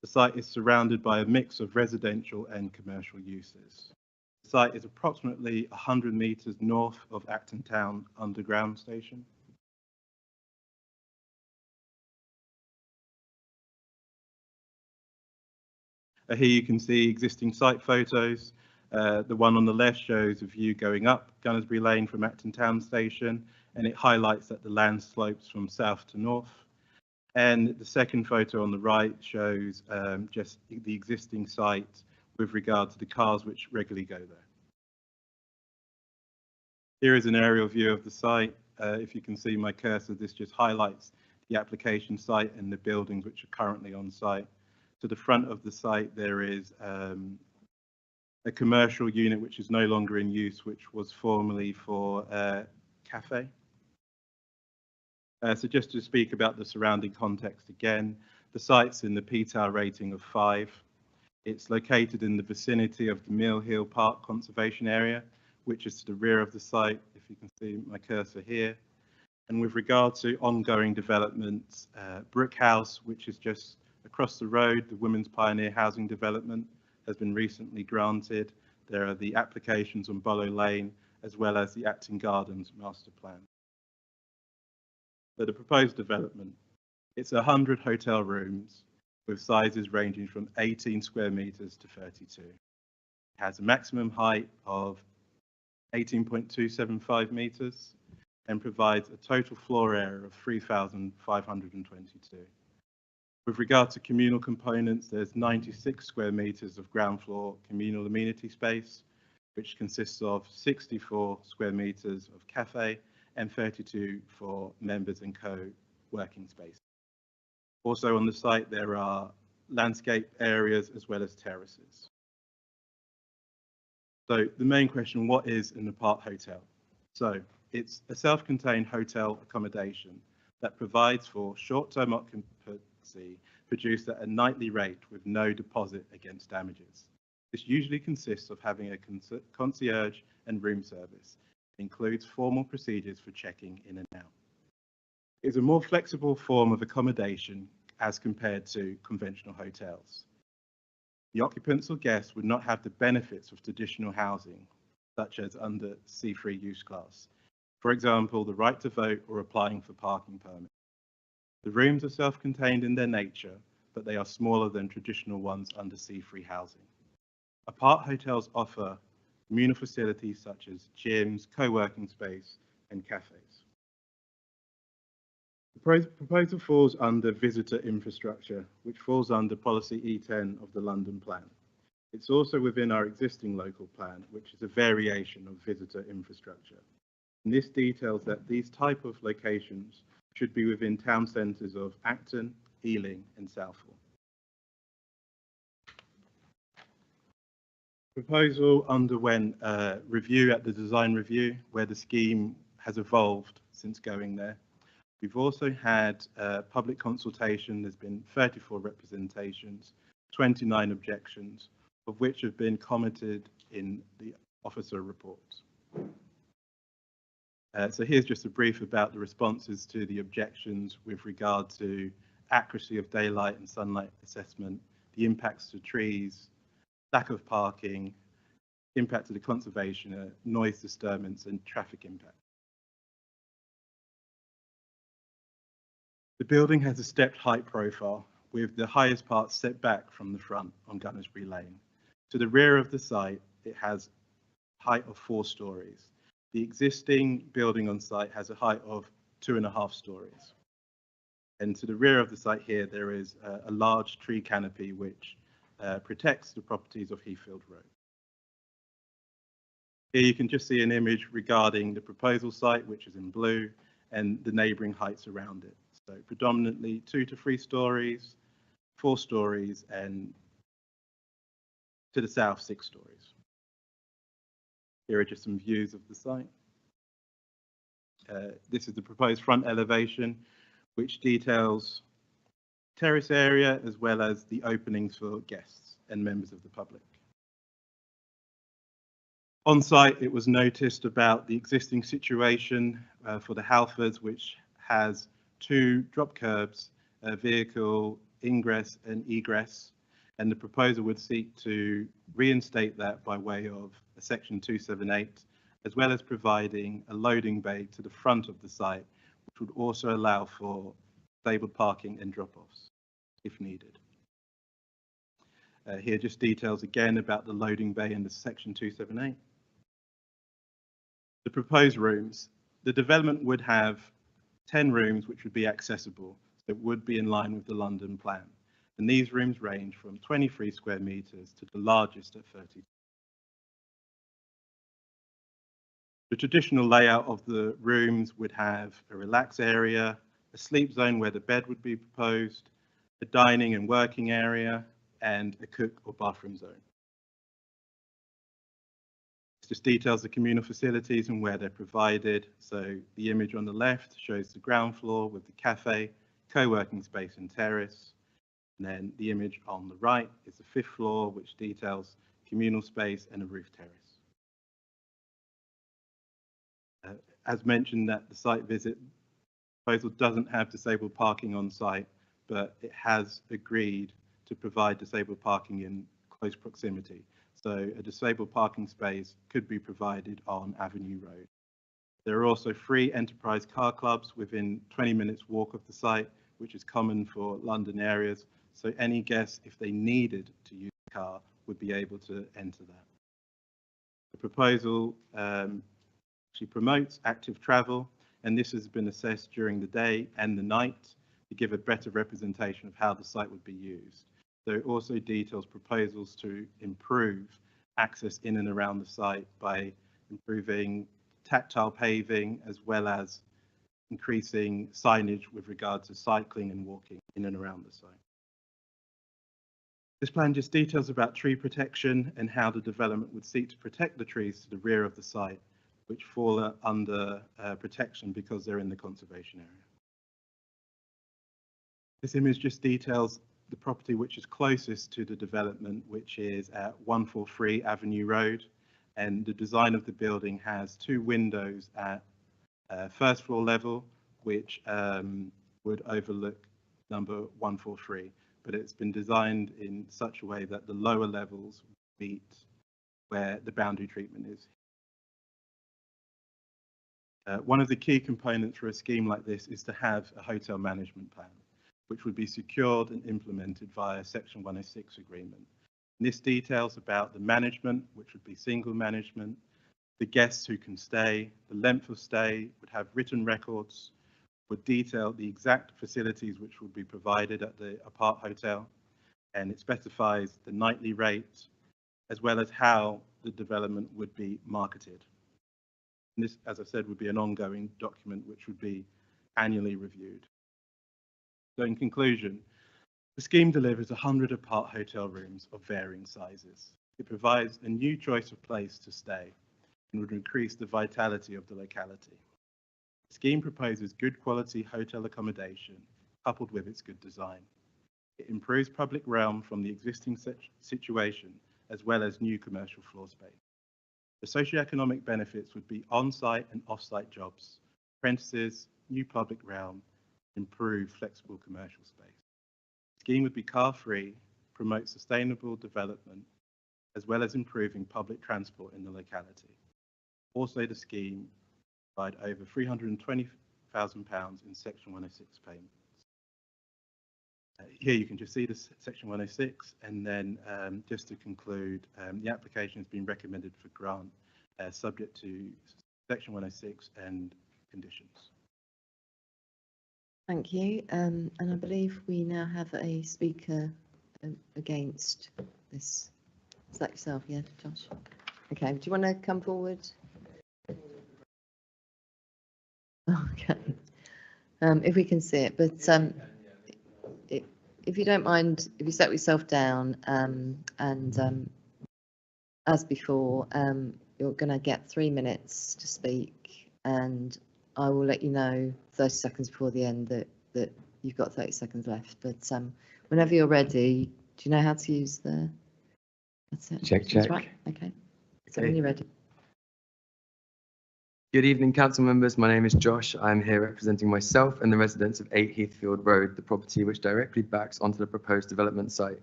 The site is surrounded by a mix of residential and commercial uses. The site is approximately 100 metres north of Acton Town Underground Station. Here you can see existing site photos. The one on the left shows a view going up Gunnersbury Lane from Acton Town Station, and it highlights that the land slopes from south to north. And the second photo on the right shows just the existing site with regard to the cars which regularly go there. Here is an aerial view of the site. If you can see my cursor, this just highlights the application site and the buildings which are currently on site. To the front of the site, there is a commercial unit which is no longer in use, which was formerly for a cafe. So just to speak about the surrounding context again, the site's in the PTAR rating of 5. It's located in the vicinity of the Mill Hill Park Conservation Area, which is to the rear of the site, if you can see my cursor here. And with regard to ongoing developments, Brook House, which is just across the road, the Women's Pioneer Housing Development, has been recently granted. There are the applications on Bollow Lane, as well as the Acton Gardens Master Plan. So the proposed development, it's 100 hotel rooms with sizes ranging from 18 square metres to 32. It has a maximum height of 18.275 metres and provides a total floor area of 3,522. With regard to communal components, there's 96 square metres of ground floor communal amenity space, which consists of 64 square metres of cafe and 32 for members and co-working space. Also on the site, there are landscape areas as well as terraces. So the main question, what is an apart hotel? So it's a self-contained hotel accommodation that provides for short-term occupancy produced at a nightly rate with no deposit against damages. This usually consists of having a concierge and room service. It includes formal procedures for checking in and out. It is a more flexible form of accommodation as compared to conventional hotels. The occupants or guests would not have the benefits of traditional housing, such as under C3 use class. For example, the right to vote or applying for parking permits. The rooms are self-contained in their nature, but they are smaller than traditional ones under C3 housing. Apart hotels offer communal facilities such as gyms, co-working space, and cafes. The proposal falls under visitor infrastructure, which falls under policy E10 of the London Plan. It's also within our existing local plan, which is a variation of visitor infrastructure. And this details that these type of locations should be within town centres of Acton, Ealing and Southall. Proposal underwent a review at the design review, where the scheme has evolved since going there. We've also had public consultation. There's been 34 representations, 29 objections, of which have been commented in the officer reports. So here's just a brief about the responses to the objections with regard to accuracy of daylight and sunlight assessment, the impacts to trees, lack of parking, impact to the conservation, noise disturbance and traffic impact. The building has a stepped height profile with the highest part set back from the front on Gunnersbury Lane. To the rear of the site, it has height of 4 stories. The existing building on site has a height of 2.5 stories. And to the rear of the site here, there is a large tree canopy which protects the properties of Heathfield Road. Here you can just see an image regarding the proposal site, which is in blue, and the neighbouring heights around it. So predominantly 2 to 3 stories, 4 stories, and to the south 6 stories. Here are just some views of the site. This is the proposed front elevation, which details terrace area as well as the openings for guests and members of the public. On site, it was noticed about the existing situation for the Halfords, which has 2 drop curbs, vehicle ingress and egress, and the proposal would seek to reinstate that by way of a section 278, as well as providing a loading bay to the front of the site, which would also allow for disabled parking and drop-offs if needed. Here just details again about the loading bay in the section 278. The proposed rooms. The development would have 10 rooms which would be accessible, so it would be in line with the London plan. And these rooms range from 23 square metres to the largest at 30. The traditional layout of the rooms would have a relax area, a sleep zone where the bed would be proposed, a dining and working area, and a cook or bathroom zone. This just details the communal facilities and where they're provided. So the image on the left shows the ground floor with the cafe, co-working space and terrace. And then the image on the right is the 5th floor, which details communal space and a roof terrace. As mentioned, that the site visit proposal doesn't have disabled parking on site, but it has agreed to provide disabled parking in close proximity. So a disabled parking space could be provided on Avenue Road. There are also free enterprise car clubs within 20 minutes walk of the site, which is common for London areas. So any guests, if they needed to use a car, would be able to enter that. The proposal actually promotes active travel, and this has been assessed during the day and the night to give a better representation of how the site would be used. So it also details proposals to improve access in and around the site by improving tactile paving, as well as increasing signage with regard to cycling and walking in and around the site. This plan just details about tree protection and how the development would seek to protect the trees to the rear of the site, which fall under protection because they're in the conservation area. This image just details the property which is closest to the development, which is at 143 Avenue Road, and the design of the building has 2 windows at 1st floor level, which would overlook number 143, but it's been designed in such a way that the lower levels meet where the boundary treatment is. One of the key components for a scheme like this is to have a hotel management plan, which would be secured and implemented via Section 106 agreement. And this details about the management, which would be single management, the guests who can stay, the length of stay, would have written records, would detail the exact facilities which would be provided at the apart hotel, and it specifies the nightly rate, as well as how the development would be marketed. And this, as I said, would be an ongoing document which would be annually reviewed. So in conclusion, the scheme delivers 100 apart hotel rooms of varying sizes. It provides a new choice of place to stay and would increase the vitality of the locality. The scheme proposes good quality hotel accommodation coupled with its good design. It improves public realm from the existing situation as well as new commercial floor space. The socioeconomic benefits would be on-site and off-site jobs, apprentices, new public realm, improved flexible commercial space. The scheme would be car-free, promote sustainable development, as well as improving public transport in the locality. Also, the scheme provide over £320,000 in Section 106 payments. Here you can just see the Section 106, and then just to conclude, the application has been recommended for grant subject to Section 106 and conditions. Thank you. And I believe we now have a speaker against this. Is that yourself? Yeah, Josh. Okay. Do you want to come forward? Okay. If we can see it, but if you don't mind, if you set yourself down and as before, you're going to get 3 minutes to speak, and I will let you know 30 seconds before the end that you've got 30 seconds left. But whenever you're ready, do you know how to use the? That's it. Check. Right. Okay. So when you're ready. Good evening, council members. My name is Josh. I'm here representing myself and the residents of 8 Heathfield Road, the property which directly backs onto the proposed development site.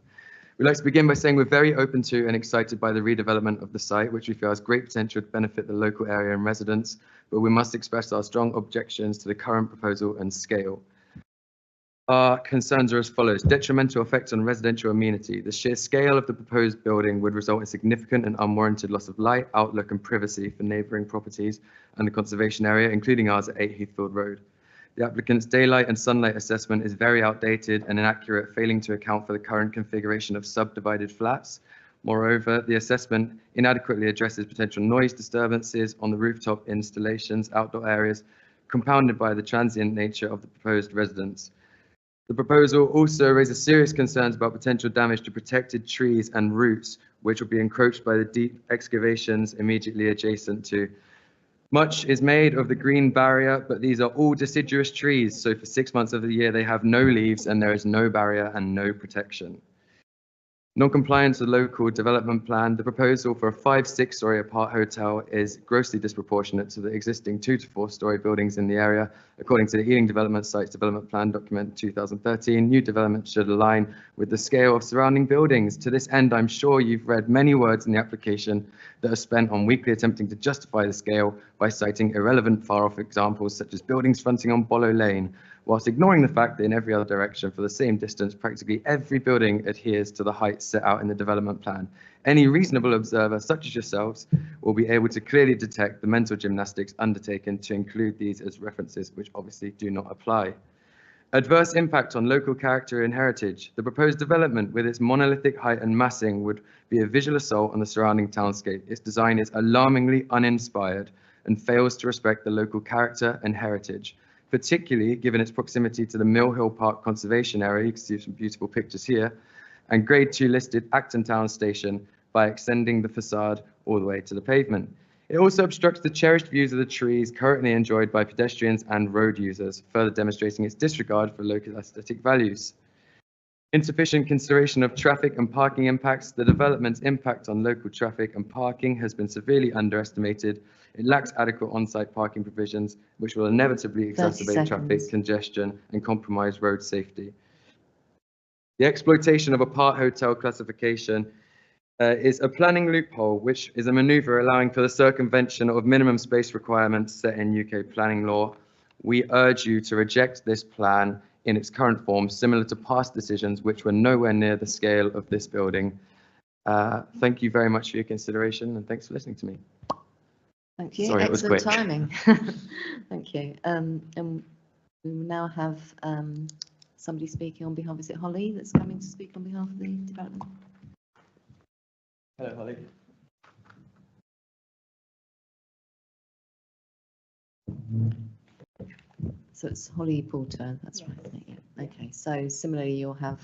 We'd like to begin by saying we're very open to and excited by the redevelopment of the site, which we feel has great potential to benefit the local area and residents, but we must express our strong objections to the current proposal and scale. Our concerns are as follows: detrimental effects on residential amenity. The sheer scale of the proposed building would result in significant and unwarranted loss of light, outlook and privacy for neighbouring properties and the conservation area, including ours at 8 Heathfield Road. The applicant's daylight and sunlight assessment is very outdated and inaccurate, failing to account for the current configuration of subdivided flats. Moreover, the assessment inadequately addresses potential noise disturbances on the rooftop installations, outdoor areas, compounded by the transient nature of the proposed residence. The proposal also raises serious concerns about potential damage to protected trees and roots, which will be encroached by the deep excavations immediately adjacent to. Much is made of the green barrier, but these are all deciduous trees, so for 6 months of the year they have no leaves and there is no barrier and no protection. Non-compliance with local development plan. The proposal for a 5-6 story apart hotel is grossly disproportionate to the existing 2 to 4 story buildings in the area. According to the Ealing Development Sites Development Plan document 2013, new development should align with the scale of surrounding buildings. To this end, I'm sure you've read many words in the application that are spent on weakly attempting to justify the scale by citing irrelevant far-off examples such as buildings fronting on Bollow Lane, whilst ignoring the fact that in every other direction for the same distance, practically every building adheres to the heights set out in the development plan. Any reasonable observer, such as yourselves, will be able to clearly detect the mental gymnastics undertaken to include these as references, which obviously do not apply. Adverse impact on local character and heritage. The proposed development with its monolithic height and massing would be a visual assault on the surrounding townscape. Its design is alarmingly uninspired and fails to respect the local character and heritage, particularly given its proximity to the Mill Hill Park Conservation Area. You can see some beautiful pictures here, and Grade 2 listed Acton Town Station by extending the facade all the way to the pavement. It also obstructs the cherished views of the trees currently enjoyed by pedestrians and road users, further demonstrating its disregard for local aesthetic values. Insufficient consideration of traffic and parking impacts. The development's impact on local traffic and parking has been severely underestimated. It lacks adequate on-site parking provisions, which will inevitably exacerbate traffic congestion and compromise road safety. The exploitation of apart hotel classification is a planning loophole, which is a maneuver allowing for the circumvention of minimum space requirements set in UK planning law. We urge you to reject this plan in its current form, similar to past decisions which were nowhere near the scale of this building. Thank you very much for your consideration, and thanks for listening to me. Thank you. Sorry, it was Excellent quick. timing. Thank you. And we will now have somebody speaking on behalf. Is it Holly that's coming to speak on behalf of the development? Hello, Holly. So it's Holly Porter, that's right, isn't it? Yeah. Okay, so similarly, you'll have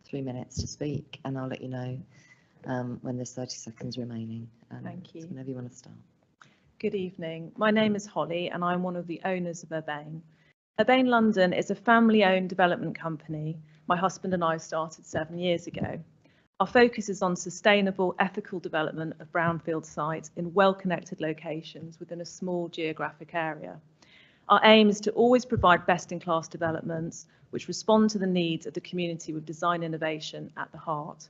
3 minutes to speak, and I'll let you know when there's 30 seconds remaining. Thank you. So whenever you want to start. Good evening. My name is Holly and I'm one of the owners of Urbane. Urbane London is a family-owned development company my husband and I started 7 years ago. Our focus is on sustainable, ethical development of brownfield sites in well-connected locations within a small geographic area. Our aim is to always provide best-in-class developments which respond to the needs of the community with design innovation at the heart.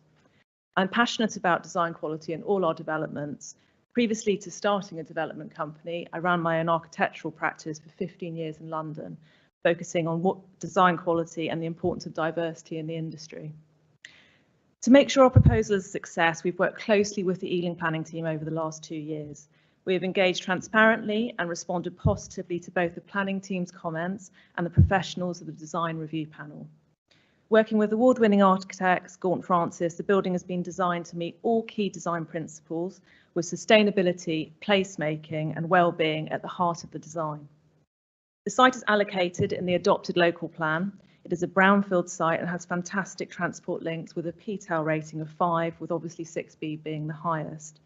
I'm passionate about design quality in all our developments. Previously to starting a development company, I ran my own architectural practice for 15 years in London, focusing on what design quality and the importance of diversity in the industry. To make sure our proposal is a success, we've worked closely with the Ealing planning team over the last 2 years. We have engaged transparently and responded positively to both the planning team's comments and the professionals of the design review panel. Working with award-winning architects, Gaunt Francis, the building has been designed to meet all key design principles with sustainability, placemaking and well-being at the heart of the design. The site is allocated in the adopted local plan. It is a brownfield site and has fantastic transport links with a PTEL rating of 5, with obviously 6B being the highest.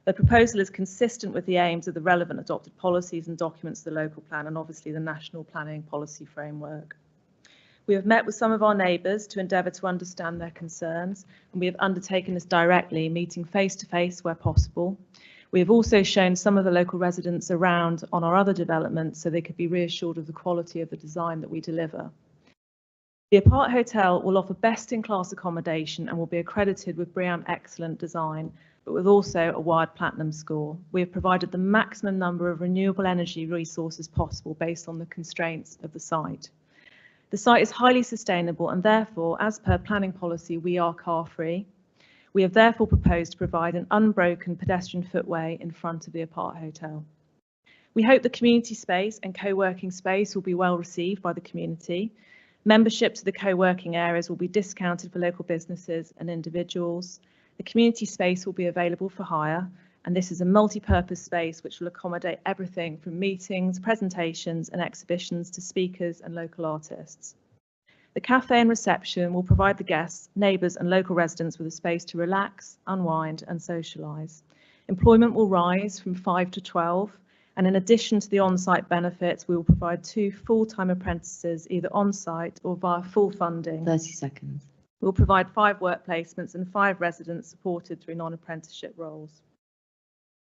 The proposal is consistent with the aims of the relevant adopted policies and documents of the local plan and obviously the national planning policy framework. We have met with some of our neighbours to endeavour to understand their concerns, and we have undertaken this directly, meeting face to face where possible. We have also shown some of the local residents around on our other developments so they could be reassured of the quality of the design that we deliver. The Apart Hotel will offer best-in-class accommodation and will be accredited with BREEAM Excellent Design, but with also a Wired Platinum score. We have provided the maximum number of renewable energy resources possible based on the constraints of the site. The site is highly sustainable and therefore, as per planning policy, we are car-free. We have therefore proposed to provide an unbroken pedestrian footway in front of the Apart Hotel. We hope the community space and co-working space will be well received by the community. Membership to the co-working areas will be discounted for local businesses and individuals. The community space will be available for hire, and this is a multi-purpose space which will accommodate everything from meetings, presentations and exhibitions to speakers and local artists. The cafe and reception will provide the guests, neighbours and local residents with a space to relax, unwind and socialise. Employment will rise from 5 to 12, and in addition to the on-site benefits, we will provide 2 full-time apprentices either on-site or via full funding. 30 seconds. We'll provide 5 work placements and 5 residents supported through non-apprenticeship roles.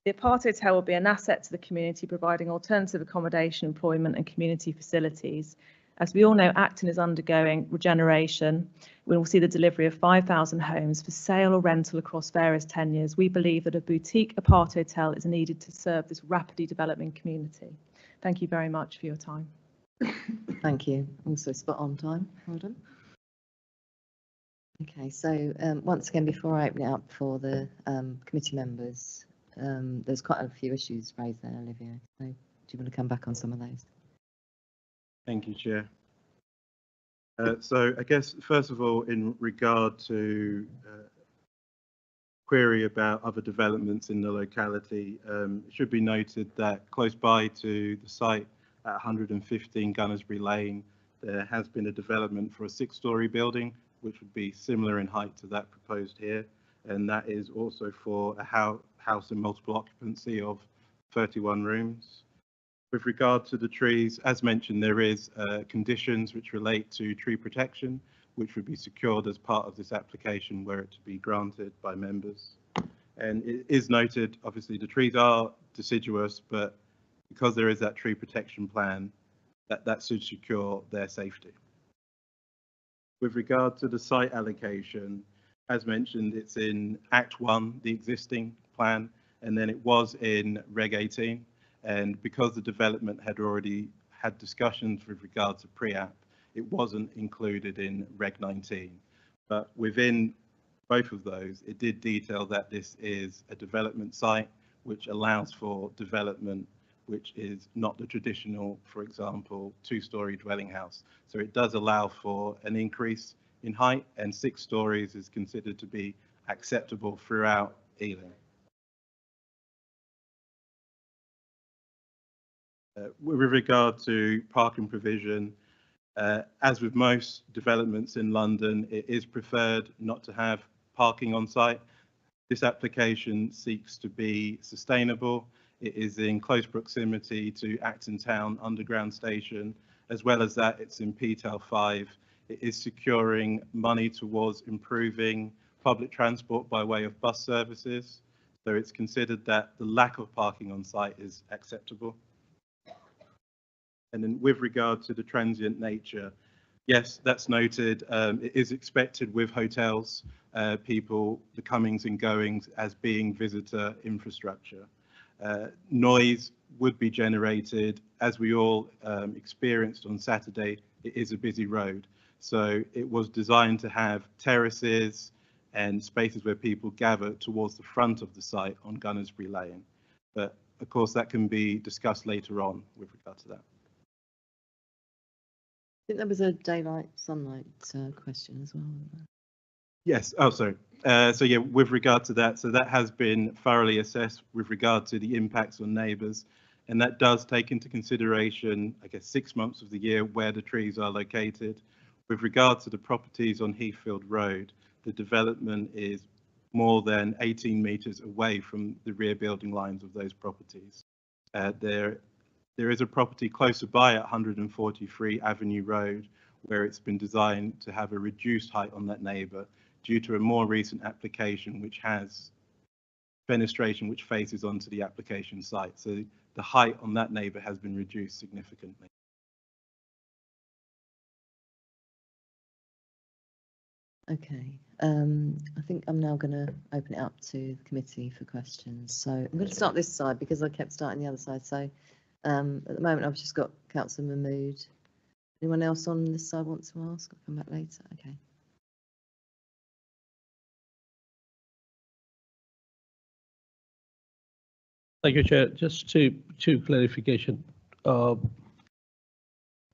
The Apart Hotel will be an asset to the community, providing alternative accommodation, employment and community facilities. As we all know, Acton is undergoing regeneration. We will see the delivery of 5,000 homes for sale or rental across various tenures. We believe that a boutique Apart Hotel is needed to serve this rapidly developing community. Thank you very much for your time. Thank you. Also spot on time. Well done. Okay, so once again, before I open it up for the committee members, there's quite a few issues raised there, Olivia. So do you want to come back on some of those? Thank you, Chair. So I guess, first of all, in regard to query about other developments in the locality, it should be noted that close by to the site at 115 Gunnersbury Lane, there has been a development for a 6-storey building, which would be similar in height to that proposed here. And that is also for a house in multiple occupancy of 31 rooms. With regard to the trees, as mentioned, there is conditions which relate to tree protection, which would be secured as part of this application were it to be granted by members. And it is noted, obviously, the trees are deciduous, but because there is that tree protection plan, that should secure their safety. With regard to the site allocation, as mentioned, it's in Act 1, the existing plan, and then it was in Reg 18. And because the development had already had discussions with regard to pre-app, it wasn't included in Reg 19. But within both of those, it did detail that this is a development site which allows for development which is not the traditional, for example, 2-storey dwelling house. So it does allow for an increase in height, and 6 stories is considered to be acceptable throughout Ealing. With regard to parking provision, as with most developments in London, it is preferred not to have parking on site. This application seeks to be sustainable. It is in close proximity to Acton Town Underground Station. As well as that, it's in PTEL 5. It is securing money towards improving public transport by way of bus services. So it's considered that the lack of parking on site is acceptable. And then with regard to the transient nature, yes, that's noted. It is expected with hotels, people, the comings and goings as being visitor infrastructure. Noise would be generated, as we all experienced on Saturday. It is a busy road. So it was designed to have terraces and spaces where people gather towards the front of the site on Gunnersbury Lane. But of course, that can be discussed later on with regard to that. I think there was a daylight sunlight question as well. Yes. Oh, sorry. So yeah, with regard to that, so that has been thoroughly assessed with regard to the impacts on neighbours, and that does take into consideration, I guess, 6 months of the year where the trees are located. With regard to the properties on Heathfield Road, the development is more than 18 metres away from the rear building lines of those properties. There is a property closer by at 143 Avenue Road, where it's been designed to have a reduced height on that neighbour due to a more recent application which has fenestration which faces onto the application site. So the height on that neighbour has been reduced significantly. Okay, I think I'm now going to open it up to the committee for questions. So I'm going to start this side because I kept starting the other side. So at the moment, I've just got Councillor Mahmood. Anyone else on this side want to ask? I'll come back later. Okay. Thank you, Chair. Just two clarification.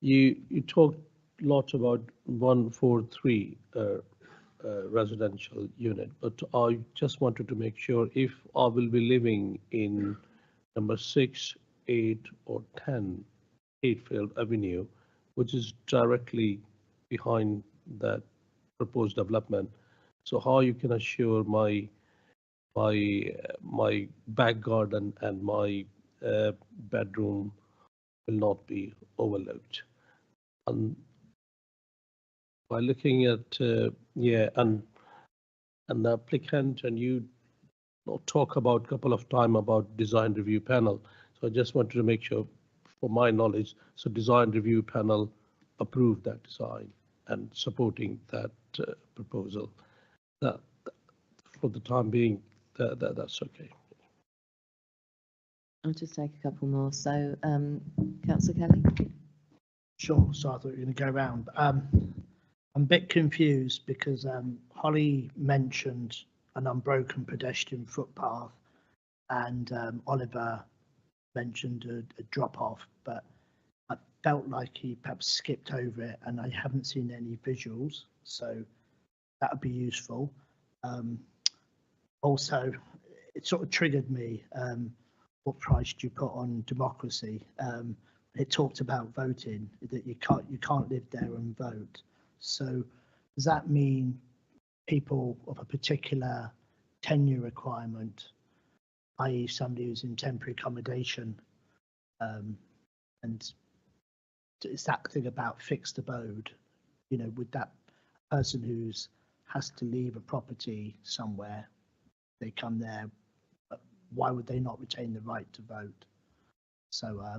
You talked lots about 143 residential unit, but I just wanted to make sure if I will be living in number 6, 8, or 10 Heathfield Avenue, which is directly behind that proposed development. So how you can assure my back garden and my bedroom will not be overlooked? And by looking at and the applicant, and you talk about a couple of time about design review panel. So I just wanted to make sure, for my knowledge, so design review panel approved that design and supporting that proposal. That for the time being, that's okay. I'll just take a couple more. So Councillor Kelly. Sure, so I thought you were going to go round. I'm a bit confused because Holly mentioned an unbroken pedestrian footpath and Oliver mentioned a drop-off, but I felt like he perhaps skipped over it and I haven't seen any visuals, so that would be useful. Also, it sort of triggered me, what price do you put on democracy? It talked about voting, that you can't live there and vote. So does that mean people of a particular tenure requirement, i.e. somebody who's in temporary accommodation, and it's that thing about fixed abode, you know, would that person who's has to leave a property somewhere, they come there, why would they not retain the right to vote? So I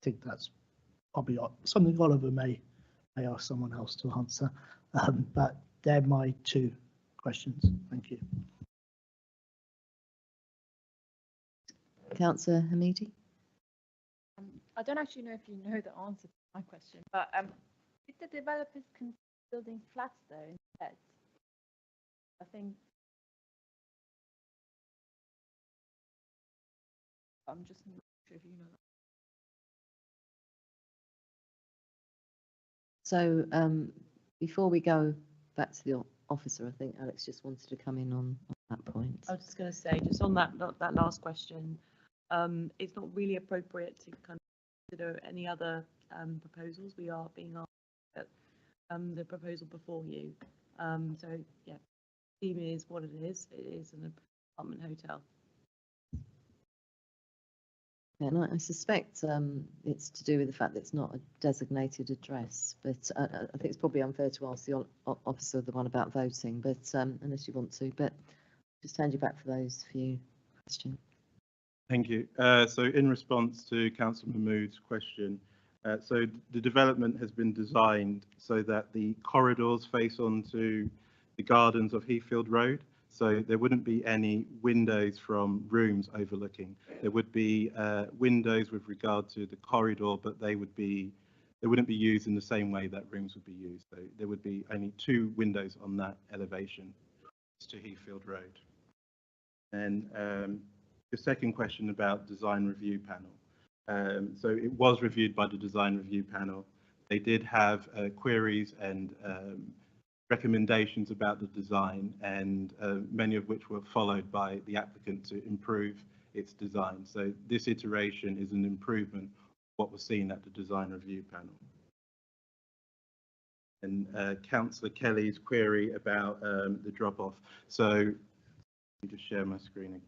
think that's probably something Oliver may ask someone else to answer, but they're my two questions. Thank you. Councillor Hamidi. I don't actually know if you know the answer to my question, but did the developers consider building flats though instead? I think I'm just not sure if you know that. So before we go back to the officer, I think Alex just wanted to come in on that point. I was just going to say, just on that last question, it's not really appropriate to kind of consider any other proposals. We are being asked at the proposal before you. So yeah, theme is what it is. It is an apartment hotel. Yeah, and I suspect it's to do with the fact that it's not a designated address, but I think it's probably unfair to ask the officer the one about voting, but unless you want to, but just hand you back for those few questions. Thank you. So in response to Councillor Mahmood's question, so the development has been designed so that the corridors face onto the gardens of Heathfield Road. So there wouldn't be any windows from rooms overlooking. There would be windows with regard to the corridor, but they wouldn't be used in the same way that rooms would be used. So there would be only 2 windows on that elevation to Heathfield Road. And the second question about design review panel. So it was reviewed by the design review panel. They did have queries and recommendations about the design, and many of which were followed by the applicant to improve its design. So this iteration is an improvement of what was seen at the design review panel. And Councillor Kelly's query about the drop-off. So let me just share my screen again.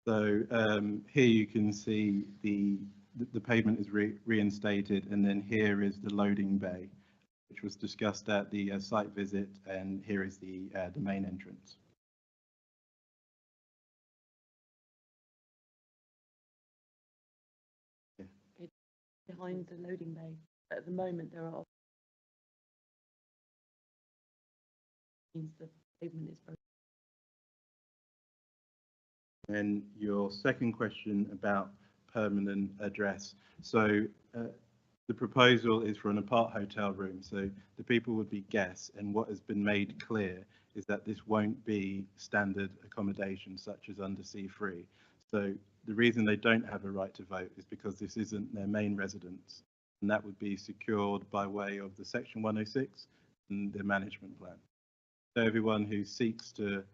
So here you can see the pavement is reinstated, and then here is the loading bay, which was discussed at the site visit, and here is the main entrance. Behind the loading bay. At the moment, there are means the pavement is broken. And your second question about permanent address. So the proposal is for an apart hotel room. So the people would be guests, and what has been made clear is that this won't be standard accommodation such as under C3. So the reason they don't have a right to vote is because this isn't their main residence, and that would be secured by way of the Section 106 and the management plan. So everyone who seeks to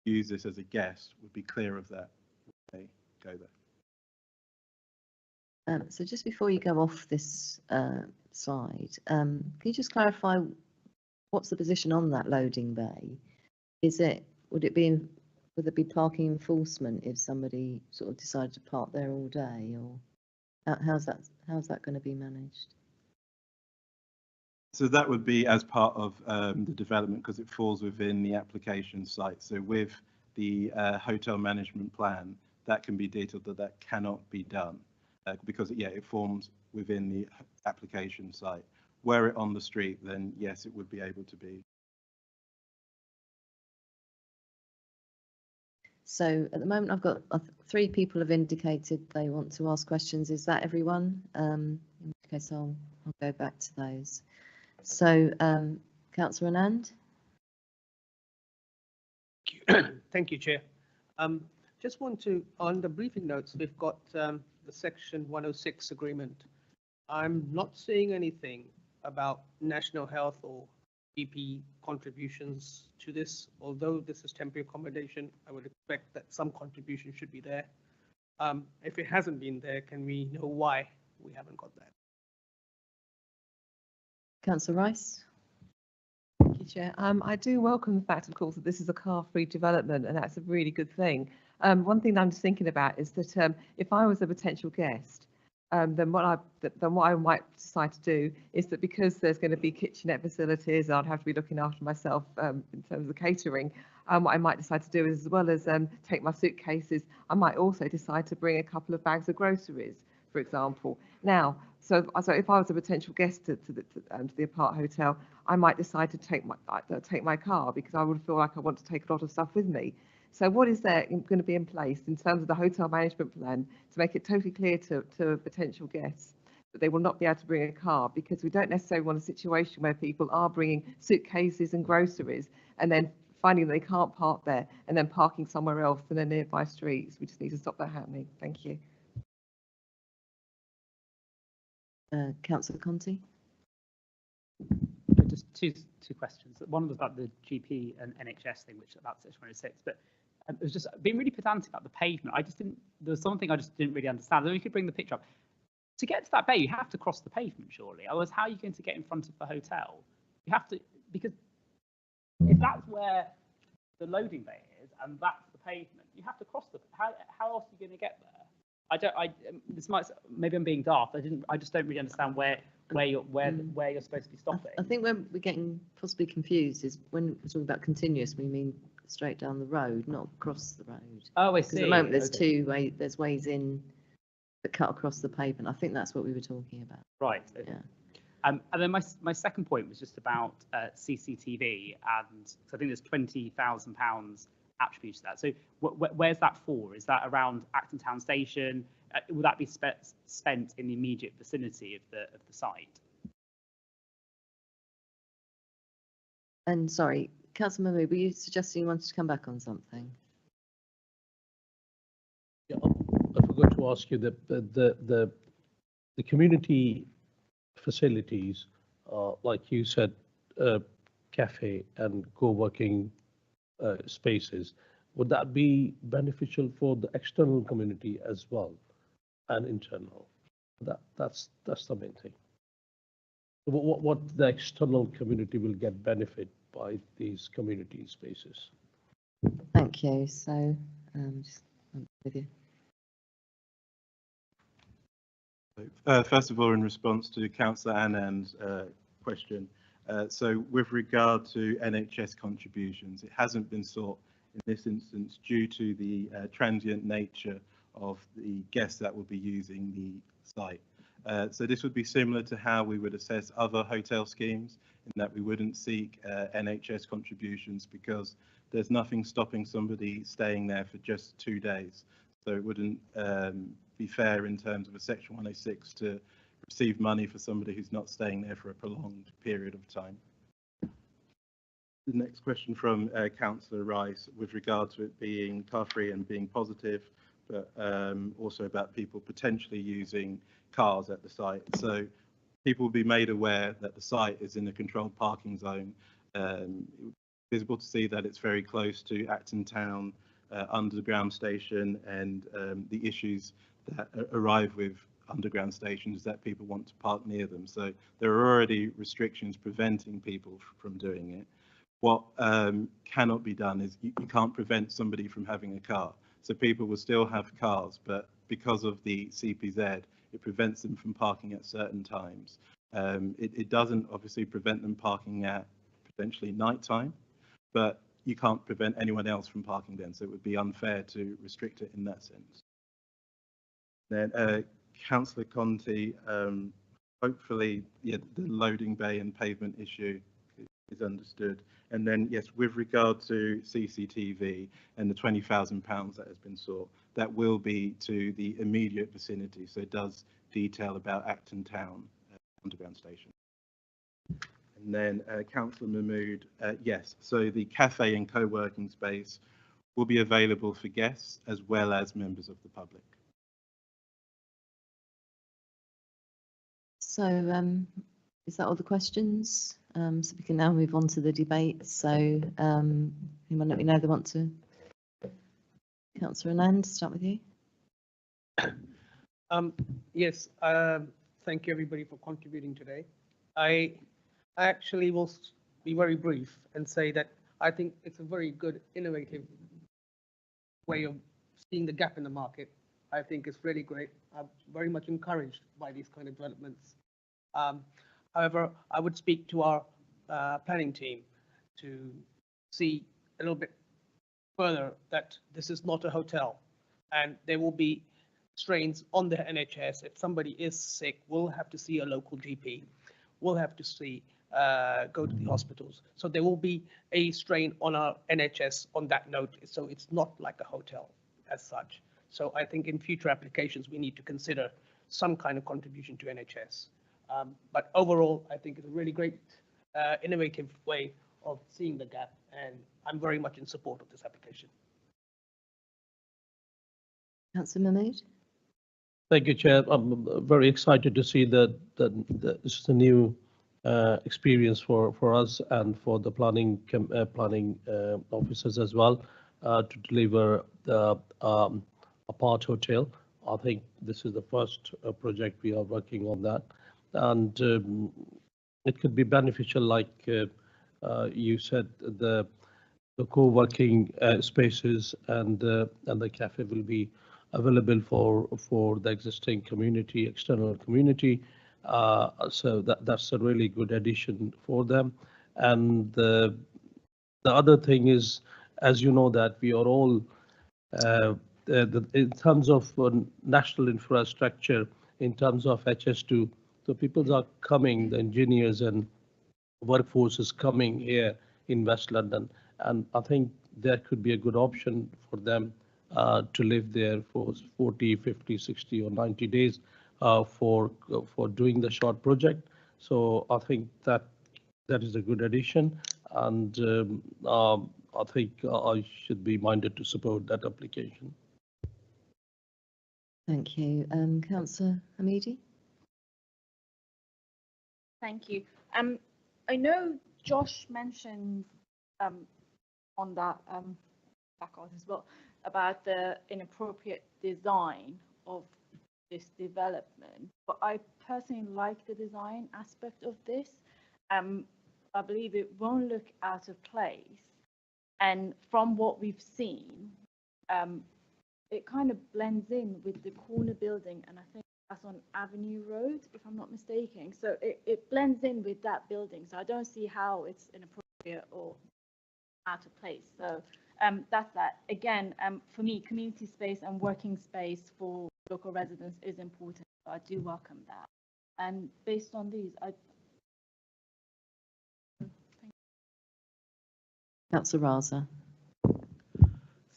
use this as a guest would be clear of that when they go there. So just before you go off this slide, can you just clarify what's the position on that loading bay? Would it be parking enforcement if somebody sort of decided to park there all day, or how's that going to be managed? So that would be as part of the development, because it falls within the application site. So with the hotel management plan, that can be detailed that cannot be done because it forms within the application site. Were it on the street, then yes, it would be able to be. So at the moment, I've got 3 people have indicated they want to ask questions. Is that everyone? In which case, I'll go back to those. So, Councillor Anand. Thank you, Chair. Just want to, on the briefing notes, we've got the Section 106 agreement. I'm not seeing anything about national health or GP contributions to this. Although this is temporary accommodation, I would expect that some contribution should be there. If it hasn't been there, can we know why we haven't got that? Councillor Rice. Thank you, Chair. I do welcome the fact, of course, that this is a car-free development, and that's a really good thing. One thing that I'm just thinking about is that if I was a potential guest, then what I might decide to do is that because there's going to be kitchenette facilities, I'd have to be looking after myself in terms of catering. What I might decide to do is, as well as take my suitcases, I might also decide to bring a couple of bags of groceries, for example. Now, so if I was a potential guest to the apart hotel, I might decide to take my car because I would feel like I want to take a lot of stuff with me. So what is there going to be in place in terms of the hotel management plan to make it totally clear to potential guests that they will not be able to bring a car, because we don't necessarily want a situation where people are bringing suitcases and groceries and then finding they can't park there and then parking somewhere else in the nearby streets. We just need to stop that happening. Thank you. Councillor Conti. Just two questions. One was about the GP and NHS thing, which about Section 106, but it was just being really pedantic about the pavement. There was something I just didn't really understand. So you could bring the picture up. To get to that bay, you have to cross the pavement, surely. Otherwise, how are you going to get in front of the hotel? You have to, because if that's where the loading bay is and that's the pavement, you have to cross the. How else are you going to get there? This might, maybe I'm being daft. I just don't really understand where you're supposed to be stopping. I think where we're getting possibly confused is when we're talking about continuous, we mean straight down the road, not across the road. Oh, I see. Because at the moment there's there's ways in that cut across the pavement. I think that's what we were talking about. Right. Okay. Yeah. And then my second point was just about CCTV, and I think there's £20,000 attributed to that. So where's that for? Is that around Acton Town Station? Will that be spent in the immediate vicinity of the site? And sorry, Councillor Mahmood, were you suggesting you wanted to come back on something? Yeah, I forgot to ask you the community facilities, like you said, cafe and co-working spaces. Would that be beneficial for the external community as well and internal? That's the main thing. What the external community will get benefit by these community spaces? Thank you. So just with you. First of all, in response to Councillor Annand's question, so with regard to NHS contributions, it hasn't been sought in this instance due to the transient nature of the guests that will be using the site. So this would be similar to how we would assess other hotel schemes, in that we wouldn't seek NHS contributions because there's nothing stopping somebody staying there for just 2 days. So it wouldn't be fair in terms of a Section 106 to receive money for somebody who's not staying there for a prolonged period of time. The next question from Councillor Rice with regard to it being car-free and being positive, but also about people potentially using cars at the site. So people will be made aware that the site is in a controlled parking zone. Visible to see that it's very close to Acton Town underground station, and the issues that arrive with underground stations that people want to park near them. So there are already restrictions preventing people from doing it. What cannot be done is you can't prevent somebody from having a car. So people will still have cars, but because of the CPZ, it prevents them from parking at certain times. It doesn't obviously prevent them parking at potentially night time, but you can't prevent anyone else from parking then. So it would be unfair to restrict it in that sense. Then Councillor Conti, hopefully, yeah, the loading bay and pavement issue is understood. And then, yes, with regard to CCTV and the £20,000 that has been sought, that will be to the immediate vicinity. So it does detail about Acton Town underground station. And then Councillor Mahmood, yes, so the cafe and co-working space will be available for guests as well as members of the public. So is that all the questions? So we can now move on to the debate. So anyone let me know they want to? Councillor Anand, start with you. Yes, thank you everybody for contributing today. I actually will be very brief and say that I think it's a very good, innovative way of seeing the gap in the market. I think it's really great. I'm very much encouraged by these kind of developments. However, I would speak to our planning team to see a little bit further that this is not a hotel, and there will be strains on the NHS. If somebody is sick, we'll have to see a local GP. We'll have to see go to the hospitals. So there will be a strain on our NHS on that note. So it's not like a hotel as such. So I think in future applications, we need to consider some kind of contribution to NHS. But overall, I think it's a really great, innovative way of seeing the gap, and I'm very much in support of this application. Councillor Mahmood. Thank you, Chair. I'm very excited to see that this is a new experience for us and for the planning officers as well to deliver the apart hotel. I think this is the first project we are working on that, and it could be beneficial, like you said, the co-working spaces and the cafe will be available for the existing community, external community. So that's a really good addition for them. And the other thing is, as you know, that we are all in terms of national infrastructure, in terms of HS2, so people are coming, the engineers and workforce is coming here in West London, and I think that could be a good option for them to live there for 40, 50, 60 or 90 days for doing the short project. So I think that is a good addition, and I think I should be minded to support that application. Thank you. Councillor Hamidi. Thank you. I know Josh mentioned on that placard as well about the inappropriate design of this development, but I personally like the design aspect of this. I believe it won't look out of place, and from what we've seen, it kind of blends in with the corner building, and I think that's on Avenue Road, if I'm not mistaken. So it blends in with that building. So I don't see how it's inappropriate or out of place. So that's that. Again, for me, community space and working space for local residents is important. So I do welcome that. And based on these, Councillor Raza.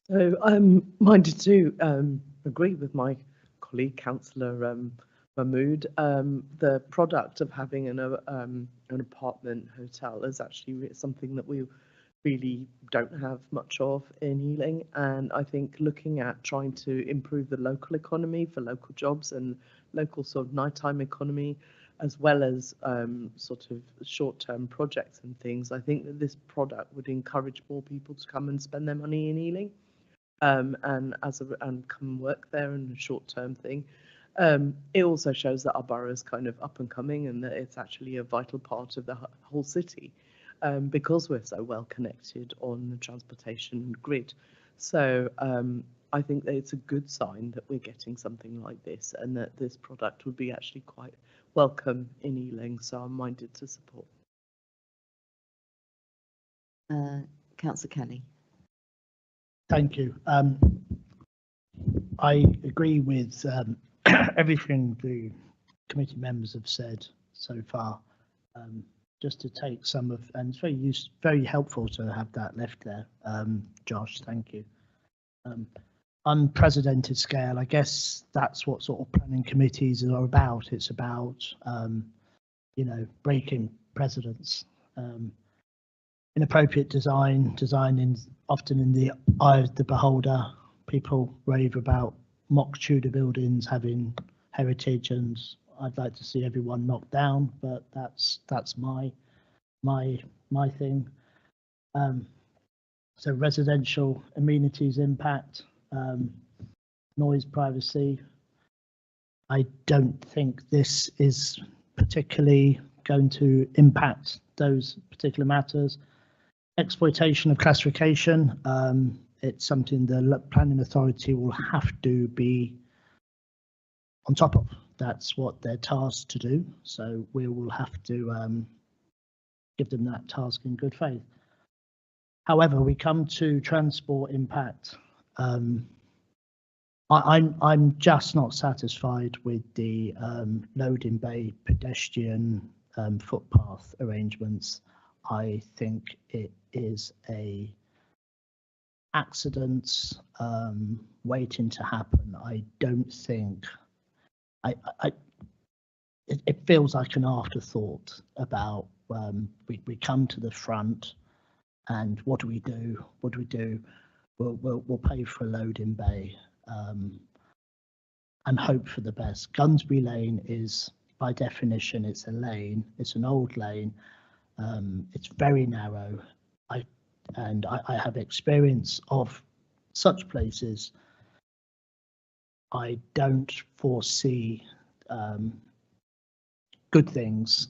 So I'm minded to agree with my colleague, Councillor Mahmood. The product of having an apartment hotel is actually something that we really don't have much of in Ealing, and I think looking at trying to improve the local economy for local jobs and local sort of nighttime economy, as well as sort of short-term projects and things, I think that this product would encourage more people to come and spend their money in Ealing, and come work there in a short-term thing. It also shows that our borough is kind of up and coming, and that it's actually a vital part of the whole city, because we're so well connected on the transportation grid. So I think that it's a good sign that we're getting something like this, and that this product would be actually quite welcome in Ealing. So I'm minded to support. Councillor Kelly. Thank you. I agree with everything the committee members have said so far. Just to take some of, and it's very helpful to have that left there. Josh, thank you. Unprecedented scale, I guess that's what sort of planning committees are about. It's about, you know, breaking precedents. Inappropriate design often in the eye of the beholder. People rave about mock Tudor buildings having heritage, and I'd like to see everyone knocked down, but that's my thing. So residential amenities impact, noise, privacy. I don't think this is particularly going to impact those particular matters. Exploitation of classification, it's something the planning authority will have to be on top of. That's what they're tasked to do. So we will have to give them that task in good faith. However, we come to transport impact. I'm just not satisfied with the loading bay pedestrian footpath arrangements. I think it is a accident waiting to happen. I don't think it feels like an afterthought about we come to the front and what do we do? We'll pay for a loading bay and hope for the best. Gunsbury Lane is, by definition, it's a lane. It's an old lane. It's very narrow. I have experience of such places. I don't foresee good things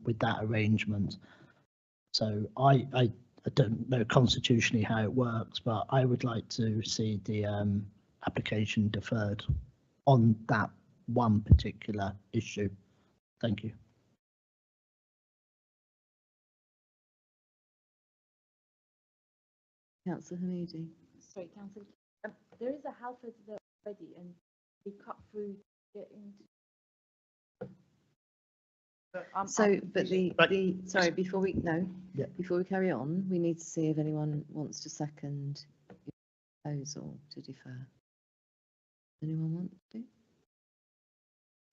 with that arrangement. So I don't know constitutionally how it works, but I would like to see the application deferred on that one particular issue. Thank you. Councillor Hamidi. sorry, Councillor, there is a house over there already, and we cut through to get into. Sorry, before we before we carry on, we need to see if anyone wants to second your proposal to defer. Anyone want to?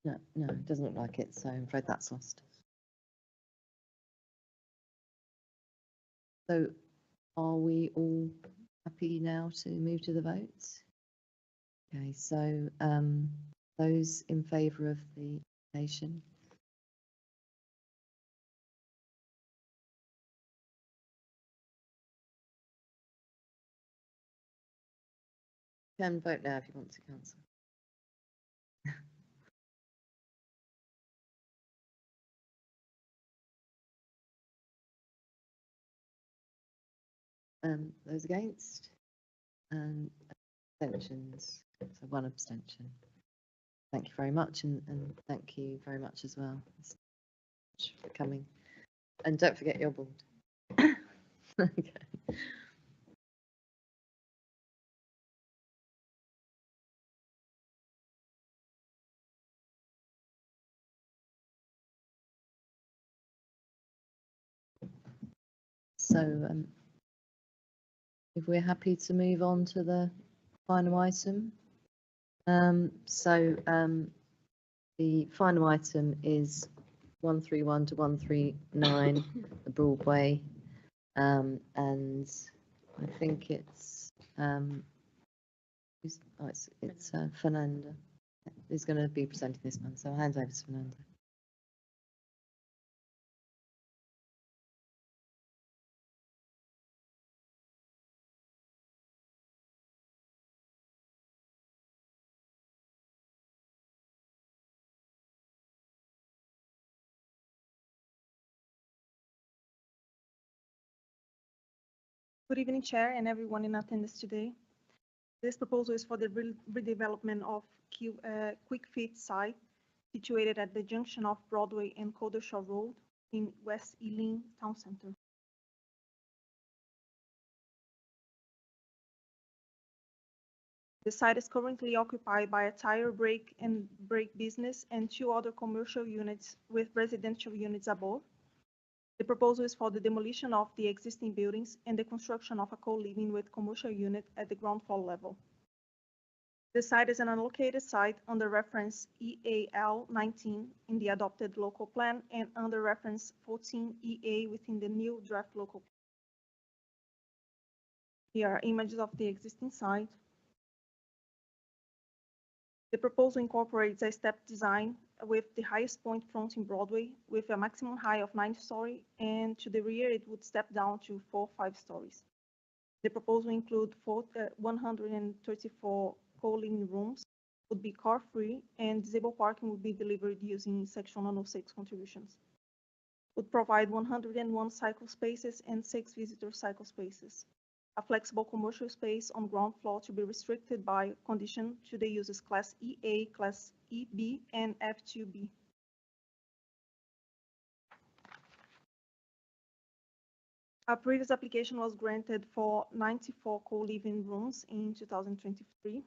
No, it doesn't look like it, so I'm afraid that's lost. So are we all happy now to move to the votes? Okay, so those in favour of the application? You can vote now if you want to, Councillor. Those against? Abstentions? So 1 abstention. Thank you very much, and thank you very much as well for coming. And don't forget your board. Okay. So if we're happy to move on to the final item. The final item is 131 to 139, the Broadway. And I think it's Fernanda who's going to be presenting this one. So I'll hand over to Fernanda. Good evening, Chair, and everyone in attendance today. This proposal is for the redevelopment of Quick Fit site situated at the junction of Broadway and Coldershaw Road in West Ealing Town Center. The site is currently occupied by a tire brake business and 2 other commercial units with residential units above. The proposal is for the demolition of the existing buildings and the construction of a co-living with commercial unit at the ground floor level. The site is an unlocated site under reference EAL 19 in the adopted local plan and under reference 14 EA within the new draft local plan. Here are images of the existing site. The proposal incorporates a step design with the highest point fronting Broadway with a maximum height of 9 stories, and to the rear it would step down to 4 5 stories. The proposal includes 134 co-living rooms, would be car-free, and disabled parking would be delivered using Section 106 contributions. Would provide 101 cycle spaces and 6 visitor cycle spaces. A flexible commercial space on ground floor to be restricted by condition to the uses Class EA, Class EB, and F2B. A previous application was granted for 94 co-living rooms in 2023,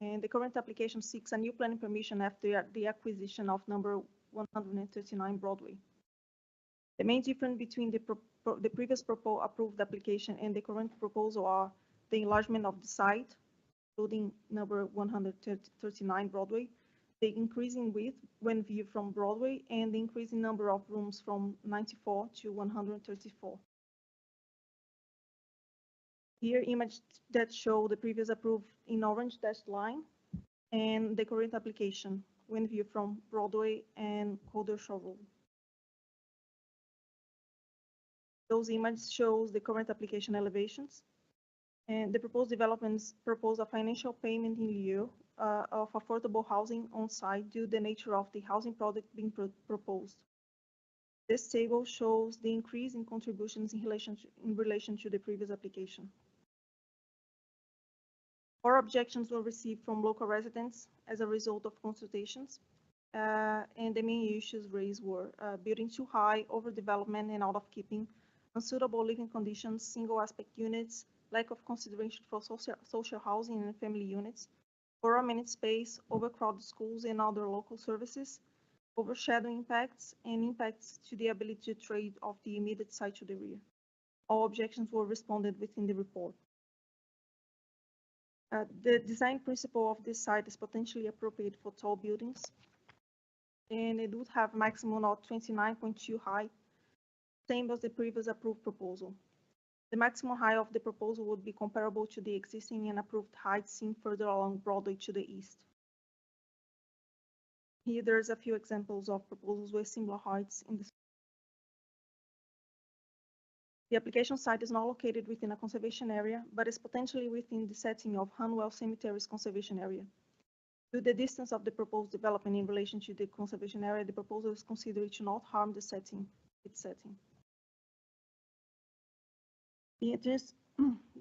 and the current application seeks a new planning permission after the acquisition of number 139 Broadway. The main difference between the previous approved application and the current proposal are the enlargement of the site, including number 139 Broadway, the increase in width when viewed from Broadway, and the increase in number of rooms from 94 to 134. Here, images that show the previous approved in orange dashed line and the current application when viewed from Broadway and Coldershaw Road. Those images shows the current application elevations, and the proposed developments propose a financial payment in lieu of affordable housing on site due to the nature of the housing product being proposed. This table shows the increase in contributions in relation to the previous application. 4 objections were received from local residents as a result of consultations, and the main issues raised were building too high, overdevelopment and out of keeping, unsuitable living conditions, single aspect units, lack of consideration for social housing and family units, poor amenity space, overcrowded schools and other local services, overshadowing impacts, and impacts to the ability to trade of the immediate site to the rear. All objections were responded within the report. The design principle of this site is potentially appropriate for tall buildings, and it would have maximum of 29.2 height, same as the previous approved proposal. The maximum height of the proposal would be comparable to the existing and approved height seen further along Broadway to the east. Here there's a few examples of proposals with similar heights in this. The application site is not located within a conservation area, but is potentially within the setting of Hanwell Cemetery's conservation area. Due to the distance of the proposed development in relation to the conservation area, the proposal is considered to not harm the setting, its setting. The entrance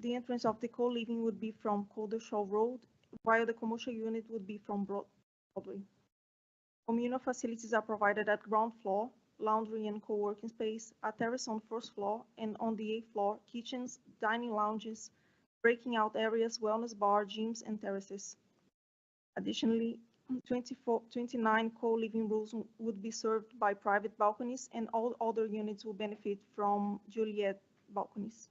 the entrance of the co-living would be from Coldershaw Road, while the commercial unit would be from Broadway. Communal facilities are provided at ground floor, laundry and co-working space, a terrace on first floor, and on the 8th floor, kitchens, dining lounges, breaking out areas, wellness bar, gyms, and terraces. Additionally, 29 co-living rooms would be served by private balconies, and all other units will benefit from Juliet balconies.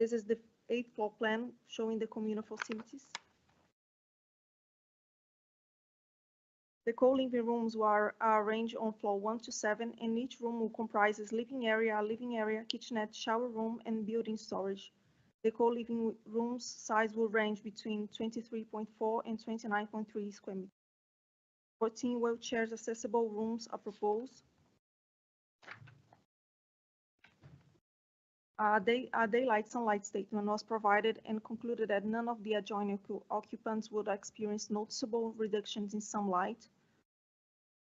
This is the 8th floor plan showing the communal facilities. The co-living rooms are arranged on floor 1 to 7, and each room will comprise a living area, kitchenette, shower room, and built-in storage. The co-living rooms size will range between 23.4 and 29.3 square meters. 14 wheelchairs accessible rooms are proposed. A daylight sunlight statement was provided and concluded that none of the adjoining occupants would experience noticeable reductions in sunlight.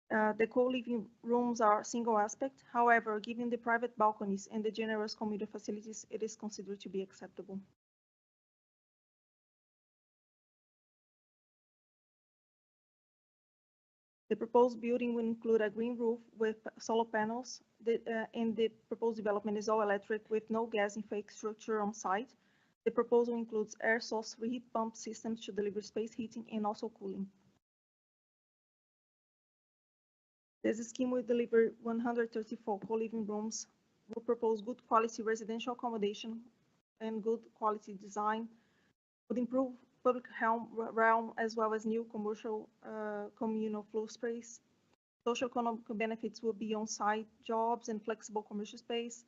The co-living rooms are single aspect. However, given the private balconies and the generous communal facilities, it is considered to be acceptable. The proposed building will include a green roof with solar panels, and the proposed development is all electric with no gas infrastructure on site. The proposal includes air source heat pump systems to deliver space heating and also cooling. This scheme will deliver 134 co-living rooms, will propose good quality residential accommodation and good quality design, would improve public realm as well as new commercial communal floor space. Social economic benefits will be on-site jobs and flexible commercial space.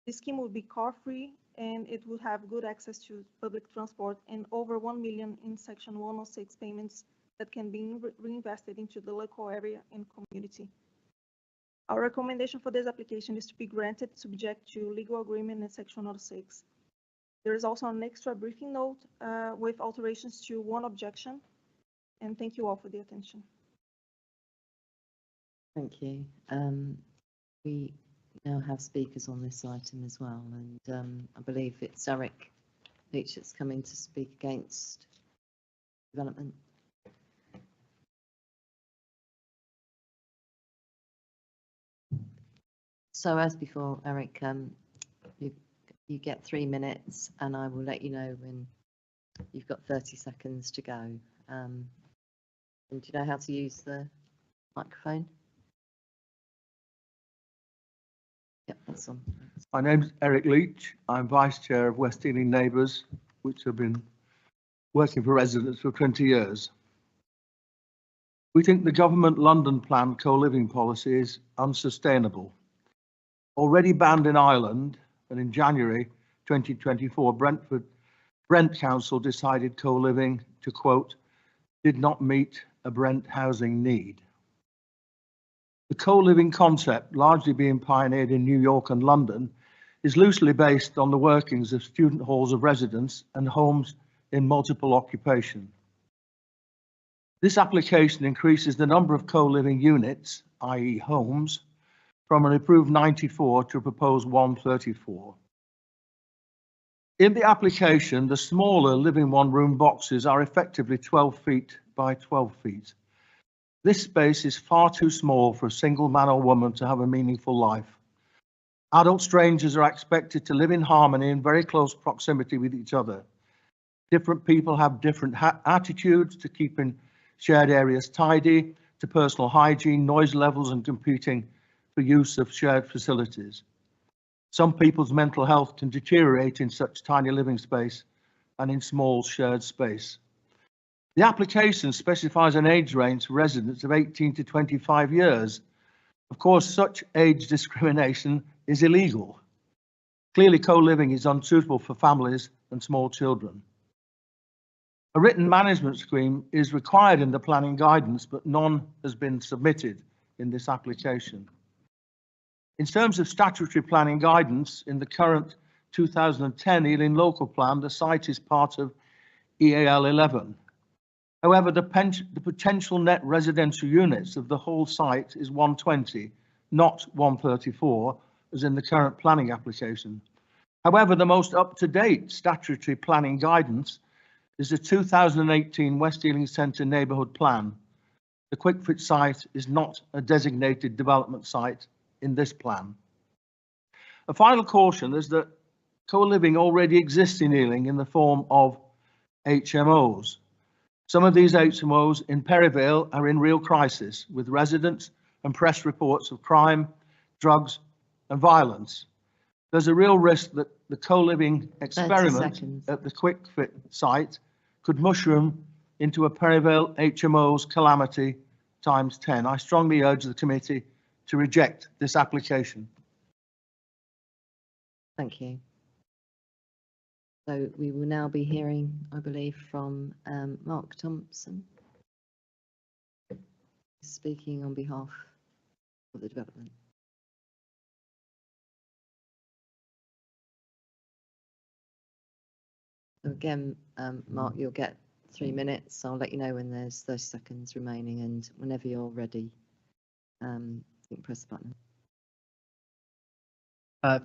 The scheme will be car-free and it will have good access to public transport and over 1 million in Section 106 payments that can be reinvested into the local area and community. Our recommendation for this application is to be granted subject to legal agreement in Section 106. There is also an extra briefing note with alterations to one objection. And thank you all for the attention. Thank you. We now have speakers on this item as well, and I believe it's Eric Leach that's coming to speak against development. So as before, Eric, you get 3 minutes and I will let you know when you've got 30 seconds to go. And do you know how to use the microphone? Yep, that's on. My name's Eric Leach. I'm Vice Chair of West Ealing Neighbours, which have been working for residents for 20 years. We think the government London plan co-living policy is unsustainable. Already banned in Ireland, and in January 2024, Brent Council decided co-living to, quote, did not meet a Brent housing need. The co-living concept, largely being pioneered in New York and London, is loosely based on the workings of student halls of residence and homes in multiple occupation. This application increases the number of co-living units, i.e. homes, from an approved 94 to a proposed 134. In the application, the smaller living one-room boxes are effectively 12 feet by 12 feet. This space is far too small for a single man or woman to have a meaningful life. Adult strangers are expected to live in harmony in very close proximity with each other. Different people have different attitudes to keeping shared areas tidy, to personal hygiene, noise levels, and competing for use of shared facilities. Some people's mental health can deteriorate in such tiny living space and in small shared space. The application specifies an age range for residents of 18 to 25 years. Of course, such age discrimination is illegal. Clearly, co-living is unsuitable for families and small children. A written management scheme is required in the planning guidance, but none has been submitted in this application. In terms of statutory planning guidance, in the current 2010 Ealing Local Plan, the site is part of EAL 11. However, the potential net residential units of the whole site is 120, not 134, as in the current planning application. However, the most up-to-date statutory planning guidance is the 2018 West Ealing Centre Neighbourhood Plan. The Quickfit site is not a designated development site in this plan. A final caution is that co-living already exists in Ealing in the form of HMOs. Some of these HMOs in Perivale are in real crisis, with residents and press reports of crime, drugs and violence. There's a real risk that the co-living experiment at the Quickfit site could mushroom into a Perivale HMO's calamity times 10. I strongly urge the committee to reject this application. Thank you. So we will now be hearing, I believe, from Mark Thompson, speaking on behalf of the development. So again, Mark, you'll get 3 minutes. I'll let you know when there's 30 seconds remaining, and whenever you're ready, you can press the button.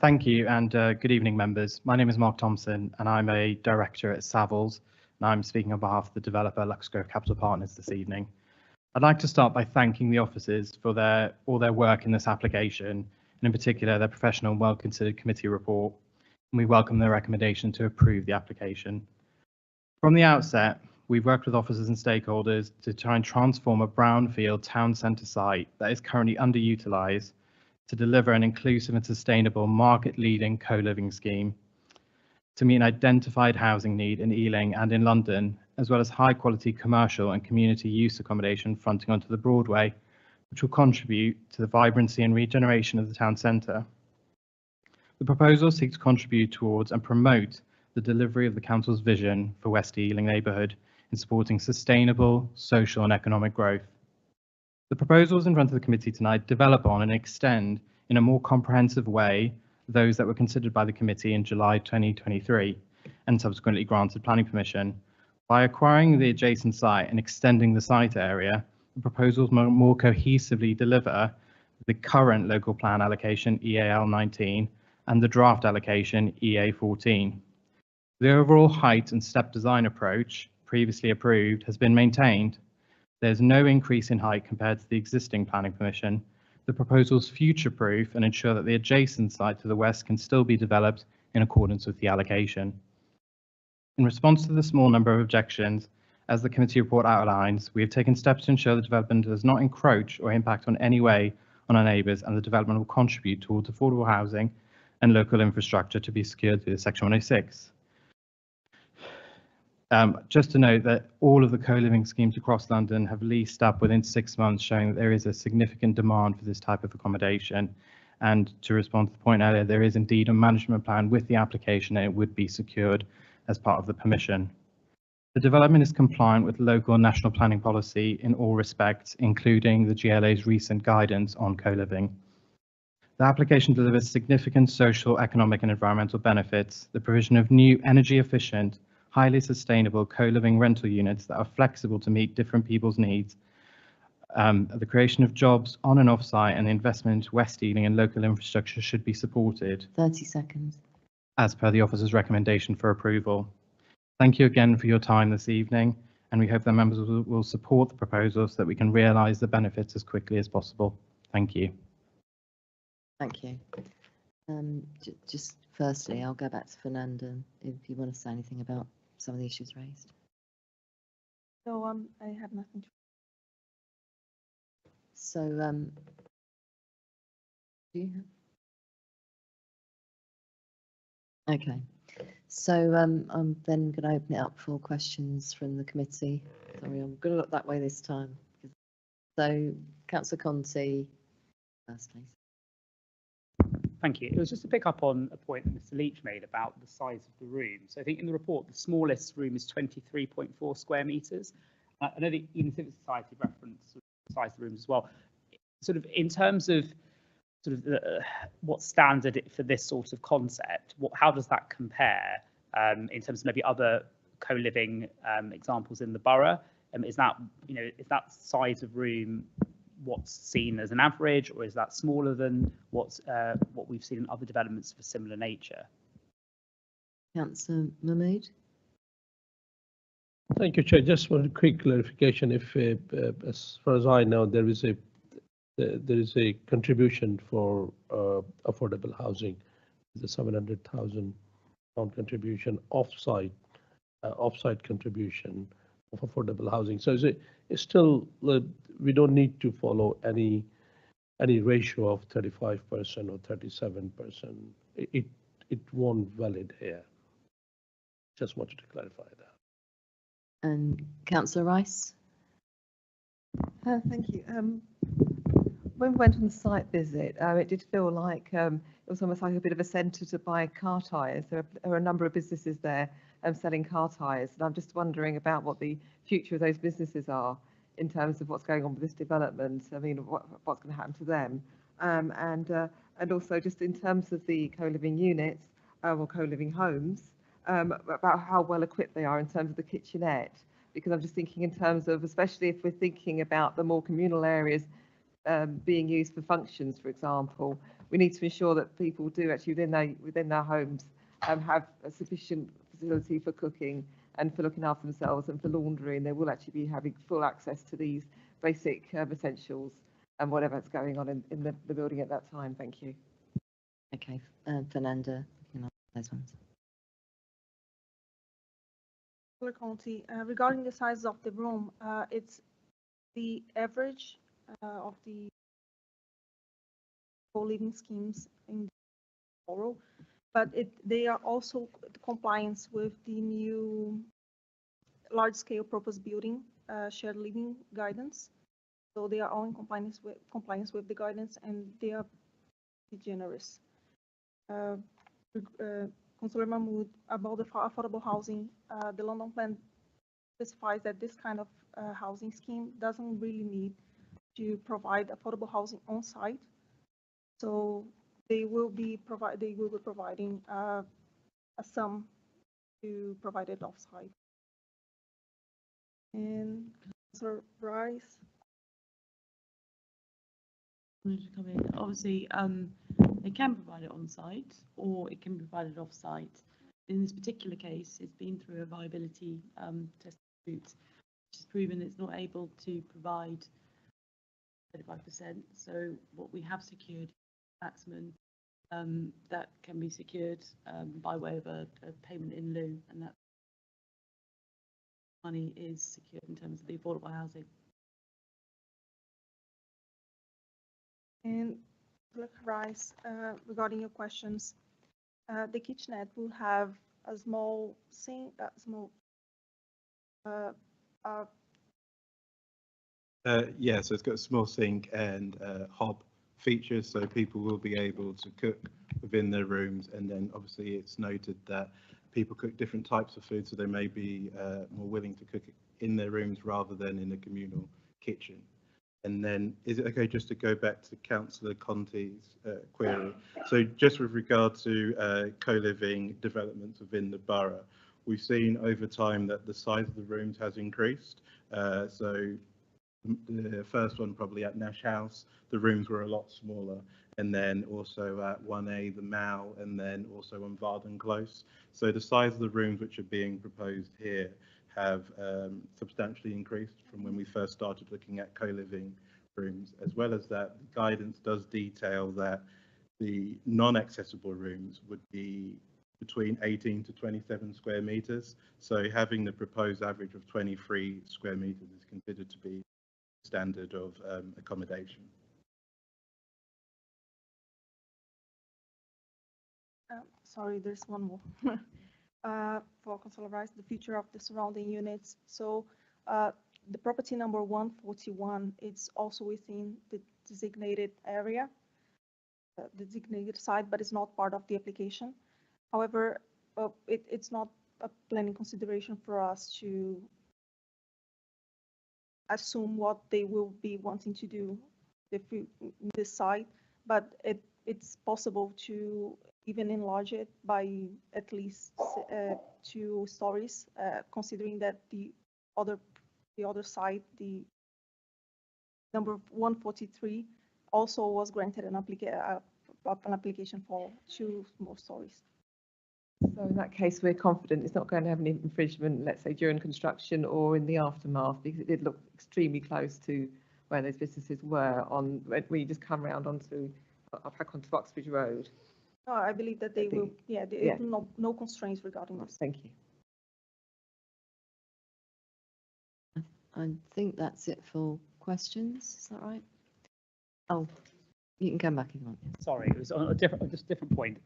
Thank you, and good evening, members. My name is Mark Thompson, and I'm a director at Savills, and I'm speaking on behalf of the developer Luxgrove Capital Partners this evening. I'd like to start by thanking the officers for all their work in this application, and in particular their professional and well-considered committee report. And we welcome their recommendation to approve the application. From the outset, we've worked with officers and stakeholders to try and transform a brownfield town centre site that is currently underutilised to deliver an inclusive and sustainable market-leading co-living scheme to meet an identified housing need in Ealing and in London, as well as high-quality commercial and community use accommodation fronting onto the Broadway, which will contribute to the vibrancy and regeneration of the town centre. The proposal seeks to contribute towards and promote the delivery of the Council's vision for West Ealing neighbourhood in supporting sustainable social and economic growth. The proposals in front of the committee tonight develop on and extend in a more comprehensive way those that were considered by the committee in July 2023 and subsequently granted planning permission. By acquiring the adjacent site and extending the site area, the proposals more cohesively deliver the current local plan allocation EAL 19 and the draft allocation EA 14. The overall height and step design approach previously approved has been maintained. There's no increase in height compared to the existing planning permission. The proposals future-proof and ensure that the adjacent site to the west can still be developed in accordance with the allocation. In response to the small number of objections, as the committee report outlines, we have taken steps to ensure the development does not encroach or impact on any way on our neighbours, and the development will contribute towards affordable housing and local infrastructure to be secured through Section 106. Just to note that all of the co-living schemes across London have leased up within 6 months, showing that there is a significant demand for this type of accommodation. And to respond to the point earlier, there is indeed a management plan with the application, and it would be secured as part of the permission. The development is compliant with local and national planning policy in all respects, including the GLA's recent guidance on co-living. The application delivers significant social, economic and environmental benefits, the provision of new energy efficient, highly sustainable co-living rental units that are flexible to meet different people's needs, the creation of jobs on and off site, and the investment into West Ealing and local infrastructure should be supported. 30 seconds. As per the officer's recommendation for approval. Thank you again for your time this evening, and we hope that members will support the proposal so that we can realise the benefits as quickly as possible. Thank you. Thank you. Just firstly, I'll go back to Fernanda if you want to say anything about some of the issues raised. So I have nothing to. So do you have? Okay. So I'm then going to open it up for questions from the committee. Sorry, I'm going to look that way this time. So Councillor Conti, first, please. Thank you. It was just to pick up on a point that Mr. Leach made about the size of the room. So I think in the report, the smallest room is 23.4 square metres. I know the Ealing Civic Society referenced the size of the rooms as well. Sort of in terms of what standard for this sort of concept, how does that compare in terms of maybe other co-living examples in the borough? Is that size of room what's seen as an average, or is that smaller than what we've seen in other developments of a similar nature? Councillor Mahmood. Thank you, Chair. Just one quick clarification. If, as far as I know, there is a contribution for affordable housing, the 700,000 pound contribution offsite contribution of affordable housing. So it's still we don't need to follow any ratio of 35% or 37%. It won't valid here. Just wanted to clarify that. And Councillor Rice. Thank you. When we went on the site visit, it did feel like it was almost like a bit of a centre to buy car tyres. There are a number of businesses there selling car tyres, and I'm just wondering about what the future of those businesses are in terms of what's going on with this development. I mean, what's going to happen to them, and also just in terms of the co-living units or co-living homes, about how well equipped they are in terms of the kitchenette. Because I'm just thinking in terms of, especially if we're thinking about the more communal areas being used for functions, for example, we need to ensure that people do actually within their homes have a sufficient facility for cooking and for looking after themselves and for laundry, and they will actually be having full access to these basic essentials and whatever's going on in the building at that time. Thank you. Okay, Fernanda, you know those ones. County, regarding the size of the room, it's the average of the co-living schemes in Borough, but they are also compliance with the new large-scale purpose building shared living guidance. So they are all in compliance with the guidance, and they are generous. Councillor Mahmood, about the affordable housing, the London plan specifies that this kind of housing scheme doesn't really need to provide affordable housing on site. So they will be providing a sum to provide it off site. And Councillor Rice. Wanted to come in. Obviously, they can provide it on site or it can be provided off site. In this particular case, it's been through a viability test route, which has proven it's not able to provide 35%. So what we have secured maximum that can be secured by way of a payment in lieu, and that money is secured in terms of the affordable housing. And Rice, regarding your questions, the kitchenette will have a small sink, yeah, so it's got a small sink and hob features, so people will be able to cook within their rooms. And then obviously it's noted that people cook different types of food, so they may be more willing to cook in their rooms rather than in a communal kitchen. And then, is it okay just to go back to Councillor Conti's query? So just with regard to co-living developments within the borough, we've seen over time that the size of the rooms has increased. So the first one probably at Nash House, the rooms were a lot smaller. And then also at 1A, the Mall, and then also on Varden Close. So the size of the rooms which are being proposed here have substantially increased from when we first started looking at co-living rooms. As well as that, the guidance does detail that the non-accessible rooms would be between 18 to 27 square meters. So having the proposed average of 23 square meters is considered to be standard of accommodation. Sorry, there's one more. For Councillor Rice, the future of the surrounding units. So the property number 141, it's also within the designated area, the designated site, but it's not part of the application. However, it's not a planning consideration for us to assume what they will be wanting to do in this site, but it's possible to even enlarge it by at least 2 stories, considering that the other site, the number 143, also was granted an application for 2 more stories. So in that case, we're confident it's not going to have any infringement, let's say during construction or in the aftermath, because it did look extremely close to where those businesses were on when you just come round onto back onto Oxbridge Road. No, I believe that they will. Yeah, there is no constraints regarding this. Thank you. I think that's it for questions. Is that right? Oh, you can come back if you want. Sorry, it was on a different point.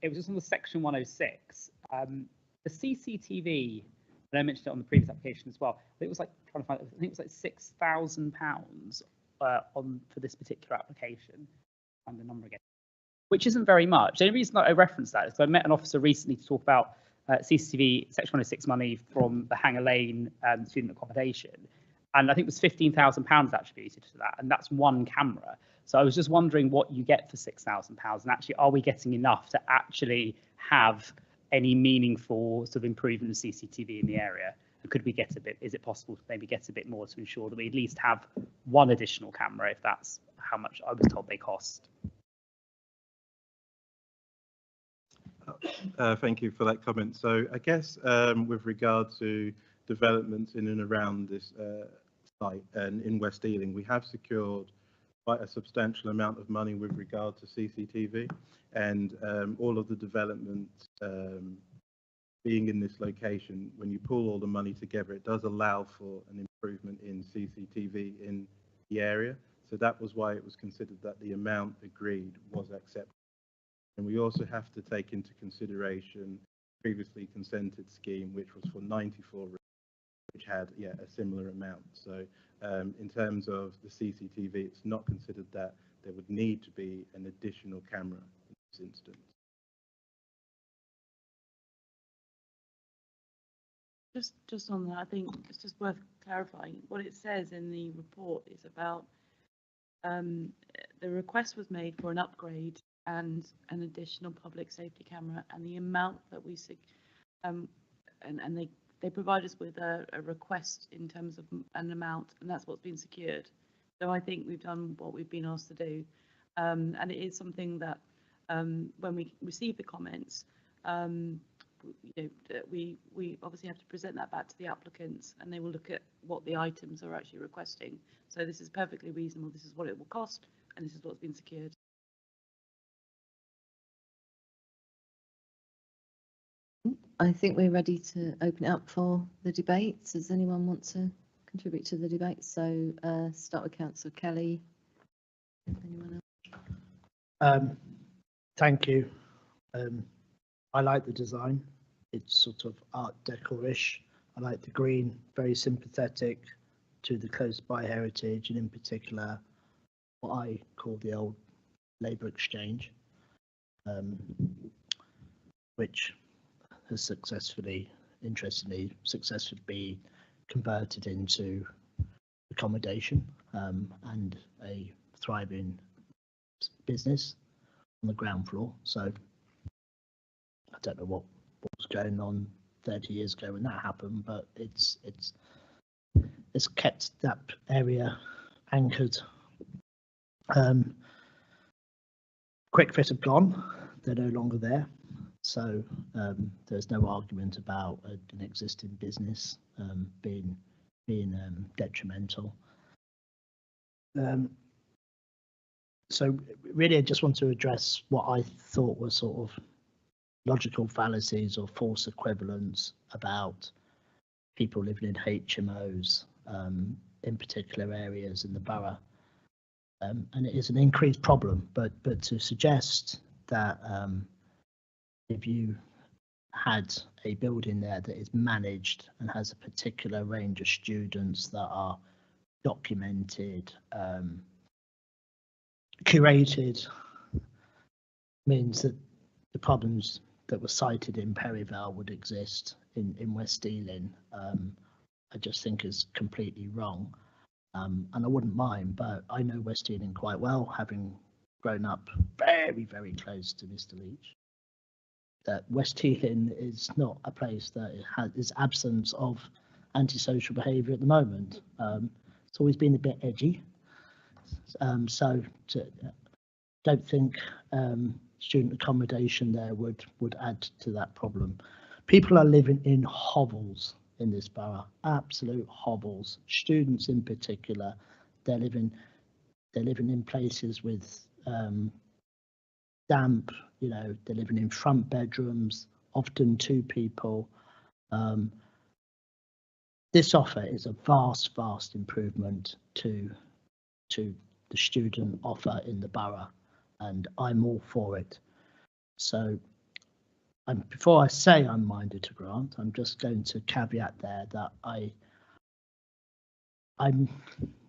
It was just on the section 106. The CCTV, and I mentioned it on the previous application as well. I think it was like trying to find. I think it was like £6,000 on for this particular application. Find the number again, which isn't very much. The only reason that I referenced that is because I met an officer recently to talk about CCTV section 106 money from the Hanger Lane student accommodation, and I think it was £15,000 attributed to that, and that's one camera. So I was just wondering what you get for £6,000, and actually, are we getting enough to actually have any meaningful sort of improvement in CCTV in the area? And could we get a bit? Is it possible to maybe get a bit more to ensure that we at least have one additional camera, if that's how much I was told they cost? Thank you for that comment. So I guess with regard to developments in and around this site and in West Ealing, we have secured quite a substantial amount of money with regard to CCTV, and all of the development being in this location, when you pull all the money together, it does allow for an improvement in CCTV in the area. So that was why it was considered that the amount agreed was acceptable. And we also have to take into consideration previously consented scheme, which was for 94 rooms, which had a similar amount. So in terms of the CCTV, it's not considered that there would need to be an additional camera in this instance. Just on that, I think it's just worth clarifying. What it says in the report is about the request was made for an upgrade and an additional public safety camera, and the amount that we and they provide us with a request in terms of an amount, and that's what's been secured. So I think we've done what we've been asked to do, and it is something that when we receive the comments, we obviously have to present that back to the applicants, and they will look at what the items are actually requesting. So this is perfectly reasonable. This is what it will cost, and this is what's been secured. I think we're ready to open it up for the debates. Does anyone want to contribute to the debate? So start with Councillor Kelly. Anyone else? Thank you. I like the design. It's sort of Art Deco-ish. I like the green, very sympathetic to the close by heritage, and in particular what I call the old Labour Exchange, which has successfully been converted into accommodation and a thriving business on the ground floor. So I don't know what was going on 30 years ago when that happened, but it's kept that area anchored. Quick Fit have gone, they're no longer there. So there's no argument about an existing business being detrimental. So really, I just want to address what I thought were sort of logical fallacies or false equivalents about people living in HMOs in particular areas in the borough. And it is an increased problem, but to suggest that if you had a building there that is managed and has a particular range of students that are documented, curated, means that the problems that were cited in Perivale would exist in West Ealing. I just think is completely wrong. And I wouldn't mind, but I know West Ealing quite well, having grown up very, very close to Mr. Leach. That West Ealing is not a place that is absence of antisocial behaviour at the moment. It's always been a bit edgy. Don't think student accommodation there would add to that problem. People are living in hovels in this borough, absolute hovels. Students in particular, they're living in places with damp, you know, they're living in front bedrooms, often 2 people. This offer is a vast improvement to the student offer in the borough, and I'm all for it. So before I say I'm minded to grant, I'm just going to caveat there that I'm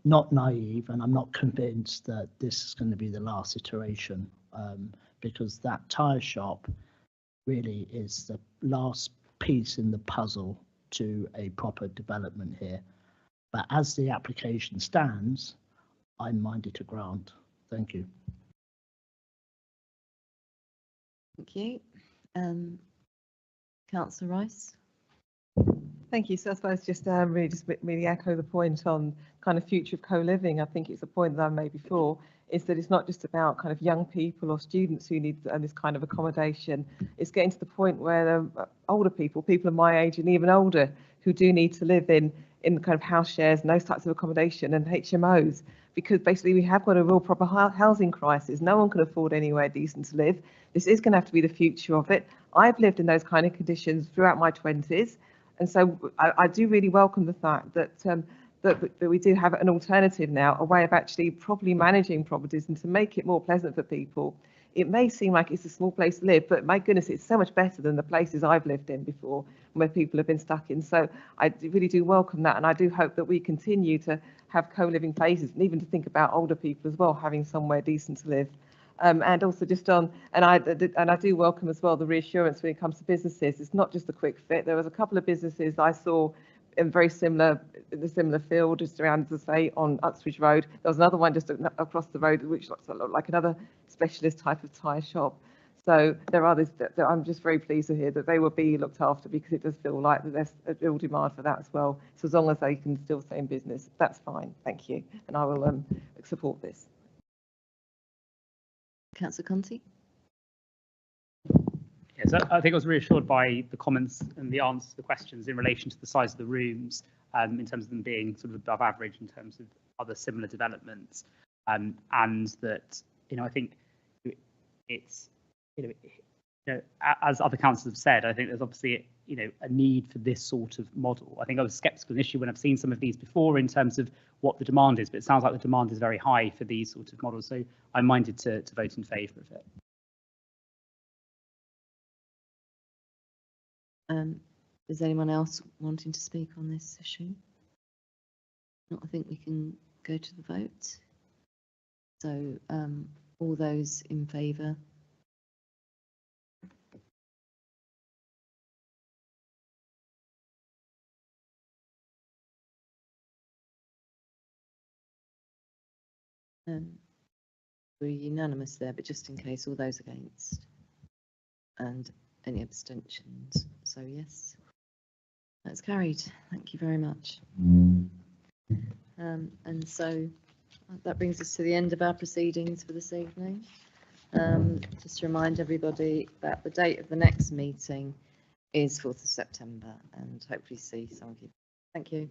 not naive and I'm not convinced that this is going to be the last iteration, because that tyre shop really is the last piece in the puzzle to a proper development here. But as the application stands, I'm minded to grant. Thank you. Thank you. Councillor Rice. Thank you. So I suppose just really echo the point on kind of future of co-living. I think it's a point that I made before, is that it's not just about kind of young people or students who need this kind of accommodation. It's getting to the point where older people of my age and even older, who do need to live in kind of house shares and those types of accommodation and HMOs, because basically we have got a real proper housing crisis. No one can afford anywhere decent to live. This is going to have to be the future of it. I've lived in those kind of conditions throughout my 20s. And so I do really welcome the fact that that we do have an alternative now, a way of actually properly managing properties and to make it more pleasant for people. It may seem like it's a small place to live, but my goodness, it's so much better than the places I've lived in before, where people have been stuck in. So I really do welcome that, and I do hope that we continue to have co-living places, and even to think about older people as well, having somewhere decent to live. And also just on, and I do welcome as well the reassurance when it comes to businesses. It's not just a quick fit. There was a couple of businesses I saw in very similar field, just around, as I say, on Uxbridge Road. There was another one just across the road, which looks like another specialist type of tyre shop. So there are others that I'm just very pleased to hear that they will be looked after, because it does feel like that there's a real demand for that as well. So as long as they can still stay in business, that's fine. Thank you, and I will support this. Councillor Conti. Yes, I think I was reassured by the comments and the answers to the questions in relation to the size of the rooms, in terms of them being sort of above average in terms of other similar developments, and that, you know, I think it's, you know, as other councillors have said, I think there's obviously, you know, a need for this sort of model. I think I was sceptical initially when I've seen some of these before in terms of what the demand is, but it sounds like the demand is very high for these sort of models. So I'm minded to vote in favour of it. Is anyone else wanting to speak on this issue? No, I think we can go to the vote. So all those in favour? We're unanimous there, but just in case, all those against and any abstentions. So yes, that's carried. Thank you very much. And so that brings us to the end of our proceedings for this evening. Just to remind everybody that the date of the next meeting is 4th of September, and hopefully see some of you. Thank you.